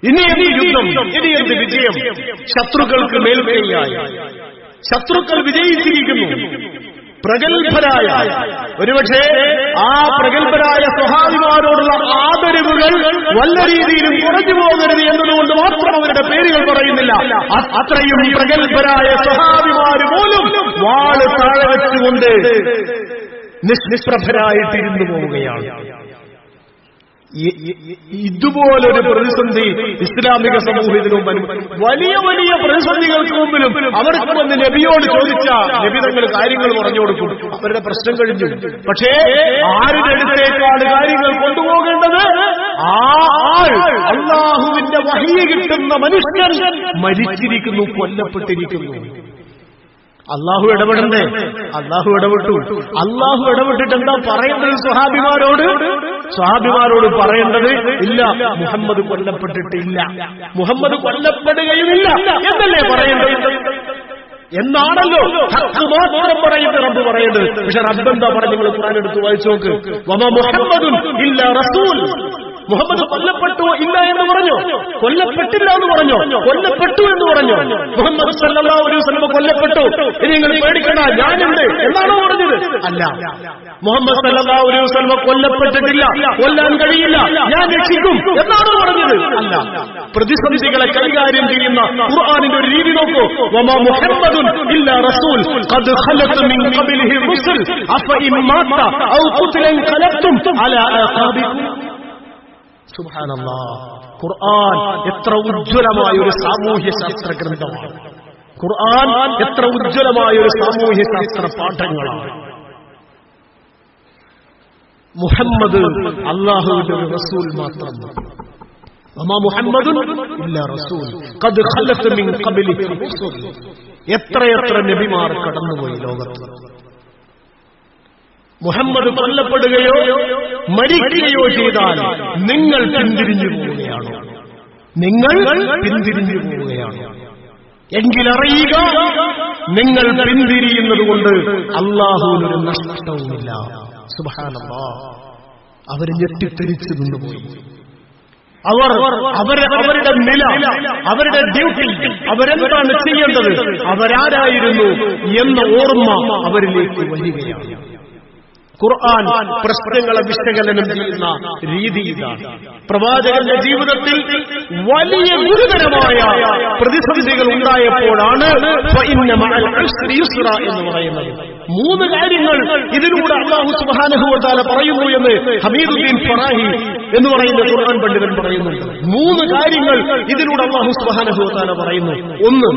ഇനി എന്ത് യുദ്ധം, ഇനി എന്ത് വിജയം. ശത്രുക്കൾക്ക് മേൽക്കൈയായി, ശത്രുക്കൾ വിജയിച്ചിരിക്കുന്നു. പ്രഗത്ഭരായ, ഒരുപക്ഷേ ആ പ്രഗത്ഭരായ സ്വഹാബിമാരോടുള്ള ആദരവുകൾ വല്ല രീതിയിലും കുറഞ്ഞു പോകരുത് എന്നതുകൊണ്ട് മാത്രം അവരുടെ പേരുകൾ പറയുന്നില്ല. അത്രയും പ്രഗത്ഭരായ സ്വഹാബിമാര് പോലും വാള് താഴെ വെച്ചുകൊണ്ട് നിഷ്പ്രഭരായിട്ടിരുന്നു പോവുകയാണ്. ഇതുപോലൊരു പ്രതിസന്ധി ഇസ്ലാമിക സമൂഹത്തിന് മുമ്പിലും വലിയ വലിയ പ്രതിസന്ധികൾക്ക് മുമ്പിലും അവർക്ക് വന്ന് നബിയോട് ചോദിച്ചാൽ നബി തങ്ങൾ കാര്യങ്ങൾ പറഞ്ഞു കൊടുക്കും. അവരുടെ പ്രശ്നം കഴിഞ്ഞു. പക്ഷേ ആരുടെ അടുത്തേക്കാണ് കാര്യങ്ങൾ കൊണ്ടുപോകേണ്ടത്? ആ ആൾ, അല്ലാഹുവിന്റെ വഹി കിട്ടുന്ന മനുഷ്യൻ മരിച്ചിരിക്കുന്നു, കൊല്ലപ്പെട്ടിരിക്കുന്നു. അള്ളാഹു ഇടപെടണ്ടേ? അള്ളാഹു ഇടപെട്ടു. അള്ളാഹു ഇടപെട്ടിട്ട് എന്താ പറയേണ്ടത് സ്വഹാബിമാരോട്? സ്വഹാബിമാരോട് പറയേണ്ടത്, ഇല്ല, മുഹമ്മദ് കൊല്ലപ്പെട്ടിട്ടില്ല, മുഹമ്മദ് കൊല്ലപ്പെടുകയുമില്ല എന്നല്ലേ പറയേണ്ടത്? എന്നാണല്ലോ ഹഖ് മാത്രം പറയുന്നത് റബ്ബ് പറയേണ്ടത്. പക്ഷെ റബ്ബ് എന്താ പറഞ്ഞു? നിങ്ങൾ ഖുർആൻ എടുത്ത് വായിച്ചു നോക്ക്. വമാ മുഹമ്മദുൻ ഇല്ലാ റസൂൽ. മുഹമ്മദ് കൊല്ലപ്പെട്ടു ഇല്ല എന്ന് പറഞ്ഞു, കൊല്ലപ്പെട്ടില്ല എന്ന് പറഞ്ഞു, കൊല്ലപ്പെട്ടു എന്ന് പറഞ്ഞു. മുഹമ്മദ് സല്ലല്ലാഹു അലൈഹി വസല്ലം കൊല്ലപ്പെട്ടു, ഇനി നിങ്ങൾ പേടിക്കണ്ട, ഞാനുണ്ട് എന്നാണോ പറഞ്ഞത്? അല്ല, മുഹമ്മദ് സല്ലല്ലാഹു അലൈഹി വസല്ലം കൊല്ലപ്പെട്ടിട്ടില്ല, കൊല്ലാൻ കഴിയില്ല, ഞാൻ രക്ഷിക്കും എന്നാണോ പറഞ്ഞത്? അല്ല. പ്രതിസന്ധികളെ കൈകാര്യം ചെയ്യുന്ന ഖുർആനിന്റെ ഒരു രീതി നോക്കൂ. വമാ മുഹമ്മദുൻ ഇല്ലാ റസൂൽ ഖദ് ഖലത് മിൻ ഖബലിഹി റുസുൽ അഫഇൻ മാത ഔ ഖുതില ഖലതും അലാ അഖാബികും. സുബ്ഹാനല്ലാഹ്. ഖുർആൻ എത്ര ഉജ്ജ്വലമായ ഒരു സാമൂഹ്യ ശാസ്ത്ര ഗ്രന്ഥമാണ്. ഖുർആൻ എത്ര ഉജ്ജ്വലമായ ഒരു സാമൂഹ്യ ശാസ്ത്ര പാഠങ്ങളാണ്. മുഹമ്മദ് അല്ലാഹുവിന്റെ ഒരു റസൂൽ മാത്രം. വമാ മുഹമ്മദുൻ ഇല്ലാ റസൂൽ ഖദ് ഖലത് മിൻ ഖബലിഹി റുസുൽ. എത്രയെത്ര നബിമാർ കടന്നുപോയി ലോകത്ത്. മുഹമ്മദ് കൊല്ലപ്പെടുകയോ മരിക്കുകയോ ചെയ്താൽ നിങ്ങൾ പിന്തിരിഞ്ഞു പോവുകയാണോ? നിങ്ങൾ പിന്തിരിഞ്ഞു പോവുകയാണോ? എങ്കിലറിയുക, നിങ്ങൾ പിന്തിരിയുന്നത് കൊണ്ട് അല്ലാഹുവിനൊരു നഷ്ടവുമില്ല. സുബ്ഹാനല്ലാഹ്. അവർ ഞെട്ടിത്തെരിച്ചു നിന്നുപോയി. അവരുടെ നില, അവരുടെ ഡ്യൂട്ടി, അവരെന്താണ് ചെയ്യേണ്ടത്, അവരാരായിരുന്നു എന്ന ഓർമ്മ അവരിലേക്ക് വരികയാണ്. ഖുർആൻ പ്രശ്നങ്ങളെ വിശകലനം ചെയ്യുന്ന രീതി ഇതാണ്. പ്രവാചകന്റെ ജീവിതത്തിൽ വലിയ ഗുരുതരമായ പ്രതിസന്ധികൾ ഉണ്ടായപ്പോഴാണ് ഫഇന്ന മഅൽ ഉസ്രി യുസ്റ എന്ന് പറയുന്നത്. മൂന്ന് കാര്യങ്ങൾ ഇതിലൂടെ അല്ലാഹു സുബ്ഹാനഹു വ തആല പറയുന്നു എന്ന് ഹമീദുദ്ദീൻ ഫറാഹി എന്ന് പറയുന്ന ഖുർആൻ പണ്ഡിതൻ പറയുന്നുണ്ട്. മൂന്ന് കാര്യങ്ങൾ ഇതിലൂടെ അല്ലാഹു സുബ്ഹാനഹു വ തആല പറയുന്നു. ഒന്ന്,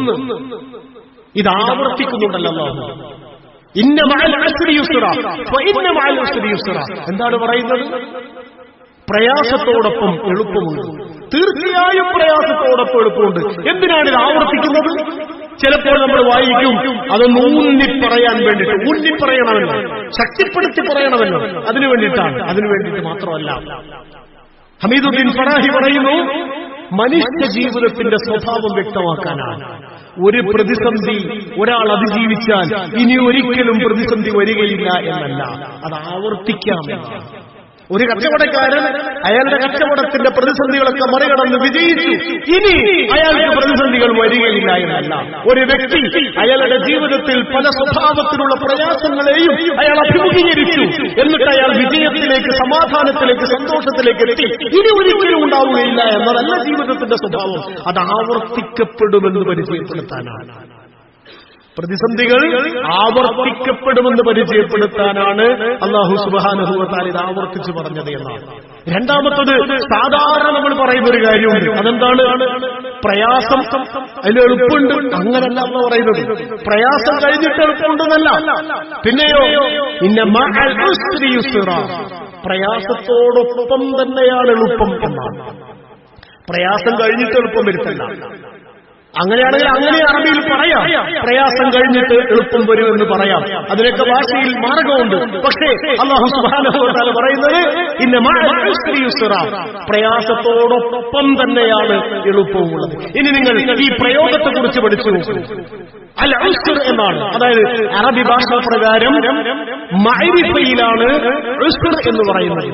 ഇത് ആവർത്തിക്കുന്നുണ്ടല്ലോ അല്ലാഹു. ഇന്ന മഅൽ ഉസ്രി യുസ്റ ഫഇന്ന മഅൽ ഉസ്രി യുസ്റ. എന്താണ് പറയുന്നത്? പ്രയാസത്തോടൊപ്പം എളുപ്പമുണ്ട്. തീർച്ചയായും പ്രയാസത്തോടൊപ്പം എളുപ്പമുണ്ട്. എന്തിനാണ് ഇത് ആവർത്തിക്കുന്നത്? ചിലപ്പോൾ നമ്മൾ വായിക്കും, അതൊന്ന് ഊന്നിപ്പറയാൻ വേണ്ടിയിട്ട്, ഊന്നിപ്പറയണമല്ലോ, ശക്തിപ്പെടുത്തി പറയണമല്ലോ, അതിനു വേണ്ടിയിട്ടാണ്. അതിനു വേണ്ടിയിട്ട് മാത്രമല്ല. ഹമീദുദ്ദീൻ ഫറാഹി പറയുന്നു, മനുഷ്യ ജീവിതത്തിന്റെ സ്വഭാവം വ്യക്തമാക്കാനാണ്. ഒരു പ്രതിസന്ധി ഒരാൾ അതിജീവിച്ചാൽ ഇനി ഒരിക്കലും പ്രതിസന്ധി വരികയില്ല എന്നല്ല, അത് ആവർത്തിക്കാം എന്നാണ്. ഒരു കച്ചവടക്കാരൻ അയാളുടെ കച്ചവടത്തിന്റെ പ്രതിസന്ധികളൊക്കെ മറികടന്ന് വിജയിച്ചു. ഇനി അയാൾക്ക് പ്രതിസന്ധികൾ വരികയില്ല എന്നല്ല. ഒരു വ്യക്തി അയാളുടെ ജീവിതത്തിൽ പല സ്വഭാവത്തിലുള്ള പ്രയാസങ്ങളെയും അയാൾ അഭിമുഖീകരിച്ചു. എന്നിട്ട് അയാൾ വിജയത്തിലേക്ക്, സമാധാനത്തിലേക്ക്, സന്തോഷത്തിലേക്ക് എത്തി. ഇനി ഒരിക്കലും ഉണ്ടാവുകയില്ല എന്നതല്ല ജീവിതത്തിന്റെ സ്വഭാവം. അത് ആവർത്തിക്കപ്പെടുമെന്ന് പരിചയപ്പെടുത്താനാണ്. പ്രതിസന്ധികൾ ആവർത്തിക്കപ്പെടുമെന്ന് പരിചയപ്പെടുത്താനാണ് അല്ലാഹു സുബ്ഹാനഹു വ തആല ഇത് ആവർത്തിച്ച് പറഞ്ഞത് എന്നാണ്. രണ്ടാമത്തത്, സാധാരണ നമ്മൾ പറയുന്ന ഒരു കാര്യമുണ്ട്. അതെന്താണ്? പ്രയാസം അതിൽ എളുപ്പമുണ്ട്, അങ്ങനല്ല എന്ന് പറയുന്നത്. പ്രയാസം കഴിഞ്ഞിട്ട് എളുപ്പമുണ്ടെന്നല്ല. പിന്നെയോ ഇന്ന മഅൽ ഉസ്രി യുസ്റാ, പ്രയാസത്തോടൊപ്പം തന്നെയാണ് എളുപ്പം എന്നാണ്. പ്രയാസം കഴിഞ്ഞിട്ട് എളുപ്പം വരുത്തില്ല. അങ്ങനെയാണെങ്കിൽ അങ്ങനെ അറബിയിൽ പറയാം, പ്രയാസം കഴിഞ്ഞിട്ട് എളുപ്പം വരുമെന്ന് പറയാം. അതിനൊക്കെ ഭാഷയിൽ മാർഗമുണ്ട്. പക്ഷേ അല്ലാഹു സുബ്ഹാനഹു വ തആല പറയുന്നത് ഇന്ന മഅൽ ഉസ്രി യുസ്റാ, പ്രയാസത്തോടൊപ്പം തന്നെയാണ് എളുപ്പമുള്ളത്. ഇനി നിങ്ങൾ ഈ പ്രയോഗത്തെ കുറിച്ച് പഠിച്ചു നോക്കൂ. അൽ ഉസ്ർ എന്നാണ്, അതായത് അറബി ഭാഷാ പ്രകാരം മഅരിഫയിലാണ് ഉസ്ർ എന്ന് പറയുന്നത്.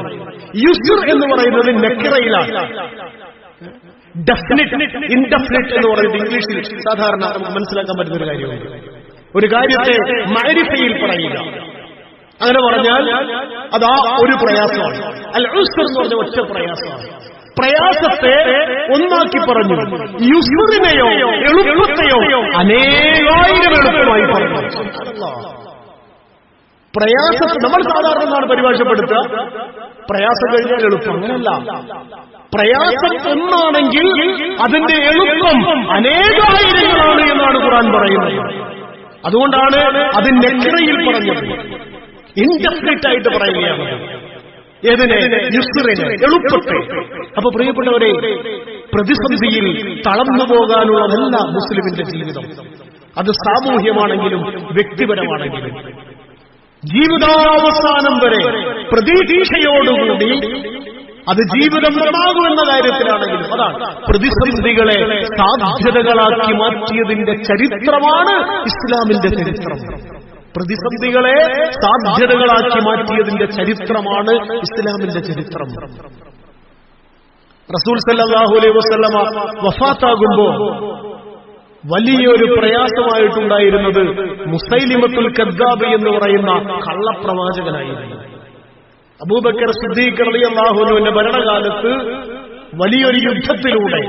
യുസ്ർ എന്ന് പറയുന്നത് നക്കിറയിലാണ്. ഡെഫിനിറ്റ്, ഇൻഡെഫിനിറ്റ് എന്ന് പറയുന്നത് ഇംഗ്ലീഷിൽ സാധാരണ നമുക്ക് മനസ്സിലാക്കാൻ പറ്റുന്ന ഒരു കാര്യമാണ്. ഒരു കാര്യത്തെ മഅരിഫയിൽ പറയുക, അങ്ങനെ പറഞ്ഞാൽ അതാ ഒരു പ്രയാസമാണ്. അൽ ഉസ്ർ എന്ന് പറഞ്ഞ ഒറ്റ പ്രയാസമാണ്. പ്രയാസത്തെ ഒന്നാക്കി പറഞ്ഞു. യുസ്റിനെയോ എളുപ്പത്തെയോ അനേകായിരം എളുപ്പമായി പറഞ്ഞു. പ്രയാസത്തെ നമ്മൾ സാധാരണ എന്നാണ് പരിഭാഷപ്പെടുത്തുക, പ്രയാസം കഴിഞ്ഞാൽ എളുപ്പം. അങ്ങനല്ല. പ്രയാസം ഒന്നാണെങ്കിൽ അതിന്റെ എളുപ്പം അനേകായിരങ്ങളാണ് എന്നാണ് ഖുർആൻ പറയുന്നത്. അതുകൊണ്ടാണ് അത് നക്കിറയിൽ പറഞ്ഞത്. ഇൻഡെഫിനിറ്റ് ആയിട്ട് പറയുകയാണ്. ഏതിനെ? യുസ്റിനെ, എളുപ്പത്തെ. അപ്പൊ പ്രിയപ്പെട്ടവരെ, പ്രതിസന്ധിയിൽ തളർന്നു പോകാനുള്ളതല്ല മുസ്ലിമിന്റെ ജീവിതം. അത് സാമൂഹ്യമാണെങ്കിലും വ്യക്തിപരമാണെങ്കിലും ജീവിതാവസാനം വരെ പ്രതീക്ഷയോടുകൂടി അത് ജീവിതം നന്നാകുമെന്ന കാര്യത്തിലാണെങ്കിലും അതാണ് പ്രതിസന്ധികളെ സാധ്യതകളാക്കി മാറ്റിയതിന്റെ ചരിത്രമാണ് ഇസ്ലാമിന്റെ ചരിത്രം. പ്രതിസന്ധികളെ സാധ്യതകളാക്കി മാറ്റിയതിന്റെ ചരിത്രമാണ് ഇസ്ലാമിന്റെ ചരിത്രം. റസൂൽ സല്ലല്ലാഹു അലൈഹി വസല്ലമ വഫാത്താകുമ്പോൾ വലിയൊരു പ്രയാസമായിട്ടുണ്ടായിരുന്നത് മുസൈലിമത്തുൽ കദ്ദാബ് എന്ന് പറയുന്ന കള്ളപ്രവാചകനായിരുന്നു. അബൂബക്കർ സിദ്ദീഖ് റളിയല്ലാഹു അൻഹുവിന്റെ ഭരണകാലത്ത് വലിയൊരു യുദ്ധത്തിലൂടെ,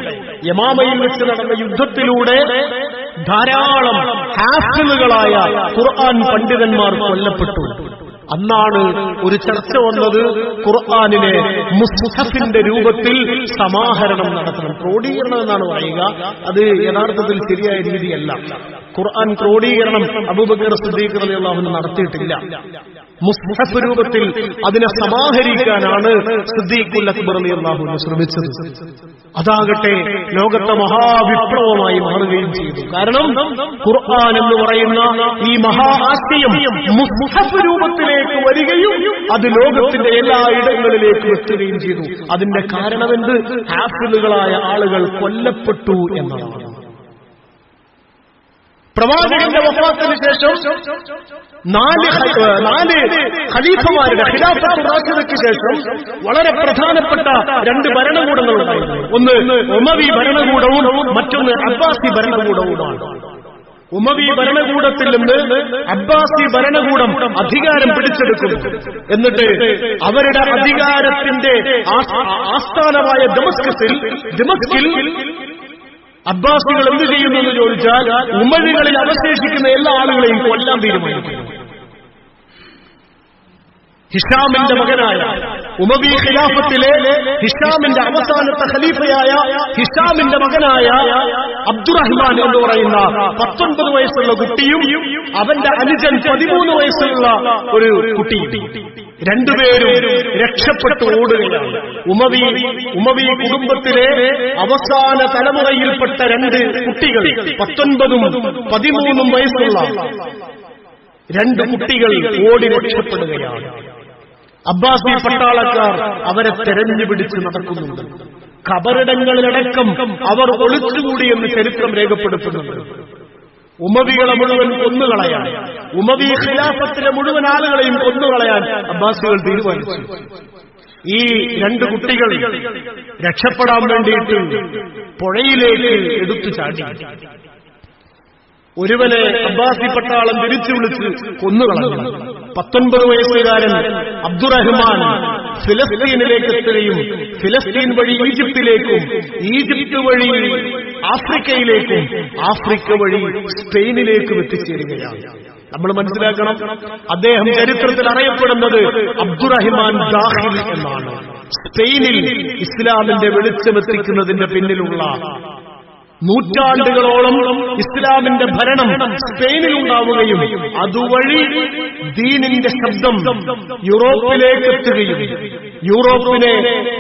യമാമയിൽ വെച്ച് നടന്ന യുദ്ധത്തിലൂടെ ധാരാളം ഹാഫിളുകളായ ഖുർആൻ പണ്ഡിതന്മാർ കൊല്ലപ്പെട്ടു. അന്നാണ് ഒരു ചർച്ച വന്നത്, ഖുർആനിനെ മുസ്ഹഫിന്റെ രൂപത്തിൽ സമാഹരണം നടത്തണം. ക്രോഡീകരണം എന്നാണ് പറയുക, അത് യഥാർത്ഥത്തിൽ ശരിയായ രീതിയല്ല. ഖുർആൻ ക്രോഡീകരണം അബൂബക്കർ സിദ്ദീഖ് റളിയല്ലാഹു അൻഹു നടത്തിയിട്ടില്ല. മുസ്ഹഫ് രൂപത്തിൽ അതിനെ സമാഹരിക്കാനാണ് സിദ്ദീഖുൽ അക്ബർ റളിയല്ലാഹു അൻഹു ശ്രമിച്ചത്. അതാകട്ടെ ലോകത്തെ മഹാവിപ്ലവമായി മാറുകയും ചെയ്തു. കാരണം ഖുർആൻ എന്ന് പറയുന്ന ഈ മഹാ ആശയം മുസ്ഹഫ് രൂപത്തിലേക്ക് വരികയും അത് ലോകത്തിന്റെ എല്ലാ ഇടങ്ങളിലേക്കും എത്തുകയും ചെയ്തു. അതിന്റെ കാരണമെന്ത്? ഹാഫിളുകളായ ആളുകൾ കൊല്ലപ്പെട്ടു എന്നതാണ്. പ്രവാചകന്റെ വഫാത്തിന് ശേഷം നാല് ഖലീഫമാരുടെ ഖിലാഫത്തുർ റാഷിദയ്ക്ക് ശേഷം വളരെ പ്രധാനപ്പെട്ട രണ്ട് ഭരണകൂടങ്ങളുണ്ടായിരുന്നു. ഒന്ന് ഉമവി ഭരണകൂടവും മറ്റൊന്ന് അബ്ബാസി ഭരണകൂടവുമാണ്. ഉമവി ഭരണകൂടത്തിൽ നിന്ന് അബ്ബാസി ഭരണകൂടം അധികാരം പിടിച്ചെടുക്കുന്നു. എന്നിട്ട് അവരുടെ അധികാരത്തിന്റെ ആസ്ഥാനമായ ദമസ്കിൽ അബ്ബാസികൾ എന്ത് ചെയ്യുമെന്ന് ചോദിച്ചാൽ ഉമവികളിൽ അവശേഷിക്കുന്ന എല്ലാ ആളുകളെയും കൊല്ലാൻ തീരുമാനിക്കുന്നു. ഹിഷാമിന്റെ മകനായ ഉമവി ഖിലാഫത്തിലെ ഹിഷാമിന്റെ അവസാനത്തെ ഖലീഫയായ ഹിഷാമിന്റെ മകനായ അബ്ദുറഹ്മാൻ എന്ന് പറയുന്ന 19 വയസ്സുള്ള കുട്ടിയും അവന്റെ അനുജൻ 13 വയസ്സുള്ള ഒരു കുട്ടിയും രണ്ടുപേരും രക്ഷപ്പെട്ടു ഓടുകയാണ്. ഉമവി കുടുംബത്തിലെ അവസാന തലമുറയിൽപ്പെട്ട രണ്ട് കുട്ടികൾ 19ഉം 13ഉം വയസ്സുള്ള രണ്ട് കുട്ടികൾ ഓടി രക്ഷപ്പെടുകയാണ്. അബ്ബാസി പട്ടാളക്കാർ അവരെ തെരഞ്ഞുപിടിച്ച് നടക്കുന്നുണ്ട്. ഖബറിടങ്ങളിലടക്കം അവർ ഒളിച്ചുകൂടിയെന്ന് ചരിത്രം രേഖപ്പെടുത്തുന്നുണ്ട്. ഉമവികളെ മുഴുവൻ കൊന്നുകളയാൻ, ഉമവി ഖിലാഫത്തിലെ മുഴുവൻ ആളുകളെയും കൊന്നുകളയാൻ അബ്ബാസികൾ തീരുമാനിച്ചു. ഈ രണ്ട് കുട്ടികൾ രക്ഷപ്പെടാൻ വേണ്ടിയിട്ട് പുഴയിലേക്ക് എടുത്തു ചാടി. ഒരുവനെ അബ്ബാസി പട്ടാളം തിരിച്ചു വിളിച്ച് കൊന്നുകളഞ്ഞു. 19 വയസ്സുകാരൻ അബ്ദുറഹ്മാൻ ഫിലസ്തീനിലേക്ക് എത്തുകയും ഫിലസ്തീൻ വഴി ഈജിപ്തിലേക്കും ഈജിപ്ത് വഴി ആഫ്രിക്കയിലേക്കും ആഫ്രിക്ക വഴി സ്പെയിനിലേക്കും എത്തിച്ചേരുകയാണ്. നമ്മൾ മനസ്സിലാക്കണം, അദ്ദേഹം ചരിത്രത്തിൽ അറിയപ്പെടുന്നത് അബ്ദുറഹ്മാൻ ദാഖിൽ എന്നാണ്. സ്പെയിനിൽ ഇസ്ലാമിന്റെ വെളിച്ചമെത്തിക്കുന്നതിന്റെ പിന്നിലുള്ള നൂറ്റാണ്ടുകളോളം ഇസ്ലാമിന്റെ ഭരണം സ്പെയിനിൽ ഉണ്ടാവുകയും അതുവഴി ദീനിന്റെ ശബ്ദം യൂറോപ്പിലേക്ക് എത്തുകയും യൂറോപ്പിനെ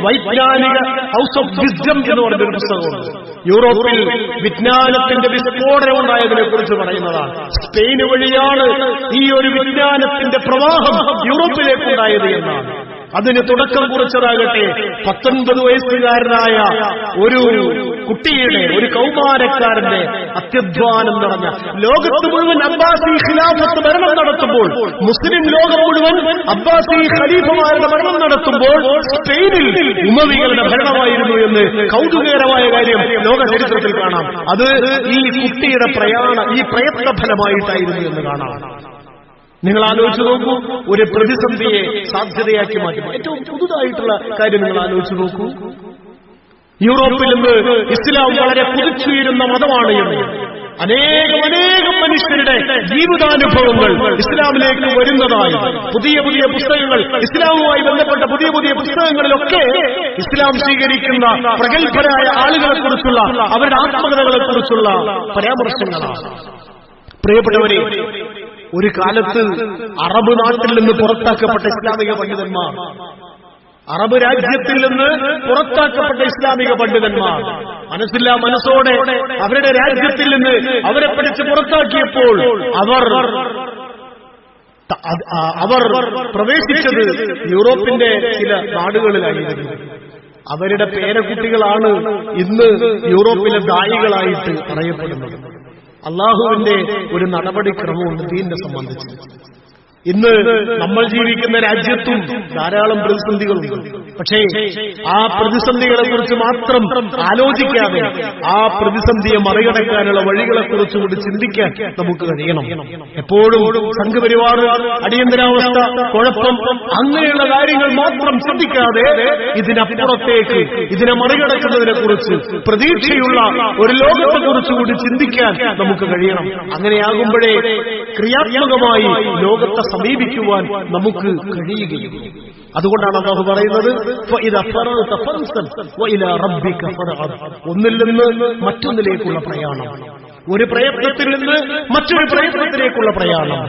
വൈജ്ഞാനിക ഹൗസ് ഓഫ് വിസ്ഡം എന്ന് പറഞ്ഞൊരു പുസ്തകമുണ്ട്. യൂറോപ്പിൽ വിജ്ഞാനത്തിന്റെ വിസ്ഫോടനം ഉണ്ടായതിനെ കുറിച്ച് പറയുന്നതാണ്. സ്പെയിന് വഴിയാണ് ഈ ഒരു വിജ്ഞാനത്തിന്റെ പ്രവാഹം യൂറോപ്പിലേക്കുണ്ടായത് എന്നാണ്. അതിന് തുടക്കം കുറിച്ചതാകട്ടെ 19 വയസ്സുകാരനായ ഒരു കുട്ടിയുടെ, ഒരു കൗമാരക്കാരന്റെ അത്യധ്വാനം നിറഞ്ഞ, ലോകത്ത് മുഴുവൻ അബ്ബാസി ഖിലാഫത്ത് ഭരണം നടത്തുമ്പോൾ, മുസ്ലിം ലോകം മുഴുവൻ അബ്ബാസി ഖലീഫമാരുടെ ഭരണം നടത്തുമ്പോൾ സ്പെയിനിൽ ഉമവികളുടെ ഭരണമായിരുന്നു എന്ന് കൗതുകകരമായ കാര്യം ലോക ചരിത്രത്തിൽ കാണാം. അത് ഈ കുട്ടിയുടെ ഈ പ്രയത്ന ഫലമായിട്ടായിരുന്നു എന്ന് കാണാം. നിങ്ങൾ ആലോചിച്ചു നോക്കൂ, ഒരു പ്രതിസന്ധിയെ സാധ്യതയാക്കി മാറ്റും. ഏറ്റവും പുതുതായിട്ടുള്ള കാര്യം നിങ്ങൾ ആലോചിച്ചു നോക്കൂ. യൂറോപ്പിൽ നിന്ന് ഇസ്ലാം വളരെ കുതിച്ചുയരുന്ന മതമാണ് എന്ന് അനേകം മനുഷ്യരുടെ ജീവിതാനുഭവങ്ങൾ ഇസ്ലാമിലേക്ക് വരുന്നതായി പുതിയ പുതിയ പുസ്തകങ്ങൾ, ഇസ്ലാമുമായി ബന്ധപ്പെട്ട പുതിയ പുതിയ പുസ്തകങ്ങളിലൊക്കെ ഇസ്ലാം സ്വീകരിക്കുന്ന പ്രഗത്ഭരായ ആളുകളെ കുറിച്ചുള്ള അവരുടെ ആത്മകഥകളെ കുറിച്ചുള്ള പരാമർശങ്ങളാണ്. പ്രിയപ്പെട്ടവരെ, ഒരു കാലത്ത് അറബ് നാട്ടിൽ നിന്ന് പുറത്താക്കപ്പെട്ട ഇസ്ലാമിക പണ്ഡിതന്മാർ, അറബ് രാജ്യത്തിൽ നിന്ന് പുറത്താക്കപ്പെട്ട ഇസ്ലാമിക പണ്ഡിതന്മാർ മനസ്സോടെ അവരുടെ രാജ്യത്തിൽ നിന്ന് അവരെ പഠിച്ച് പുറത്താക്കിയപ്പോൾ അവർ പ്രവേശിച്ചത് യൂറോപ്പിന്റെ ചില നാടുകളിലായിരുന്നു. അവരുടെ പേരക്കുട്ടികളാണ് ഇന്ന് യൂറോപ്പിലെ ദായികളായിട്ട് അറിയപ്പെടുന്നത്. അള്ളാഹുവിന്റെ ഒരു നടപടിക്രമമുണ്ട് ദീനിനെ സംബന്ധിച്ച്. ഇന്ന് നമ്മൾ ജീവിക്കുന്ന രാജ്യത്തും ധാരാളം പ്രതിസന്ധികളുണ്ട്. പക്ഷേ ആ പ്രതിസന്ധികളെ കുറിച്ച് മാത്രം ആലോചിക്കാതെ ആ പ്രതിസന്ധിയെ മറികടക്കാനുള്ള വഴികളെ കുറിച്ചുകൂടി ചിന്തിക്കാൻ നമുക്ക് കഴിയണം. എപ്പോഴും സംഘപരിവാർ, അടിയന്തരാവസ്ഥ, കുഴപ്പം, അങ്ങനെയുള്ള കാര്യങ്ങൾ മാത്രം ചിന്തിക്കാതെ ഇതിനപ്പുറത്തേക്ക്, ഇതിനെ മറികടക്കുന്നതിനെ കുറിച്ച്, പ്രതീക്ഷയുള്ള ഒരു ലോകത്തെ കുറിച്ചുകൂടി ചിന്തിക്കാൻ നമുക്ക് കഴിയണം. അങ്ങനെയാകുമ്പോഴേ ക്രിയാത്മകമായി ലോകത്തെ സമീപിക്കുവാൻ നമുക്ക് കഴിയുകയും. അതുകൊണ്ടാണ് അല്ലാഹു പറയുന്നത്, ഒന്നിൽ നിന്ന് മറ്റൊന്നിലേക്കുള്ള പ്രയാണം, ഒരു പ്രയത്നത്തിൽ നിന്ന് മറ്റൊരു പ്രയത്നത്തിലേക്കുള്ള പ്രയാണം,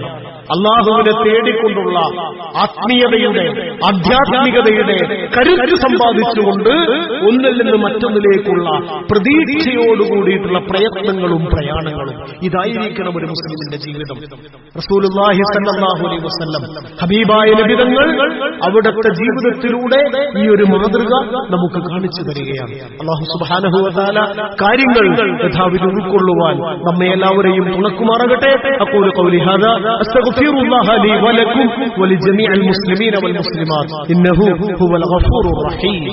അള്ളാഹുവിനെ തേടിക്കൊണ്ടുള്ള ആത്മീയതയുടെ, ആധ്യാത്മികതയുടെ കരുത്ത് സമ്പാദിച്ചുകൊണ്ട് ഒന്നിൽ നിന്ന് മറ്റൊന്നിലേക്കുള്ള പ്രതീക്ഷയോടുകൂടിയിട്ടുള്ള പ്രയത്നങ്ങളും പ്രയാണങ്ങളും. ഇതായിരിക്കണം ഒരു മുസ്ലിമിന്റെ ജീവിതം. റസൂലുള്ളാഹി സ്വല്ലല്ലാഹു അലൈഹി വസല്ലം ഹബീബായ നബി തങ്ങൾ അവിടുത്തെ ജീവിതത്തിലൂടെ ഈ ഒരു മാതൃക നമുക്ക് കാണിച്ചു തരികയാണ്. അല്ലാഹു സുബ്ഹാനഹു വ തആല കാര്യങ്ങൾ യഥാവിധി ഉൾക്കൊള്ളുവാൻ നമ്മെ എല്ലാവരെയും തുണക്കുമാറാകട്ടെ. അഖൂലു ഖൗലി ഹാദാ അസ്തഗ്ഫിറുല്ലാഹ ലി വലക്കും വലിജമീഅൽ മുസ്ലിമീന വൽ മുസ്ലിമാത്ത് ഇന്നഹു ഹുവൽ ഗഫൂറുർ റഹീം.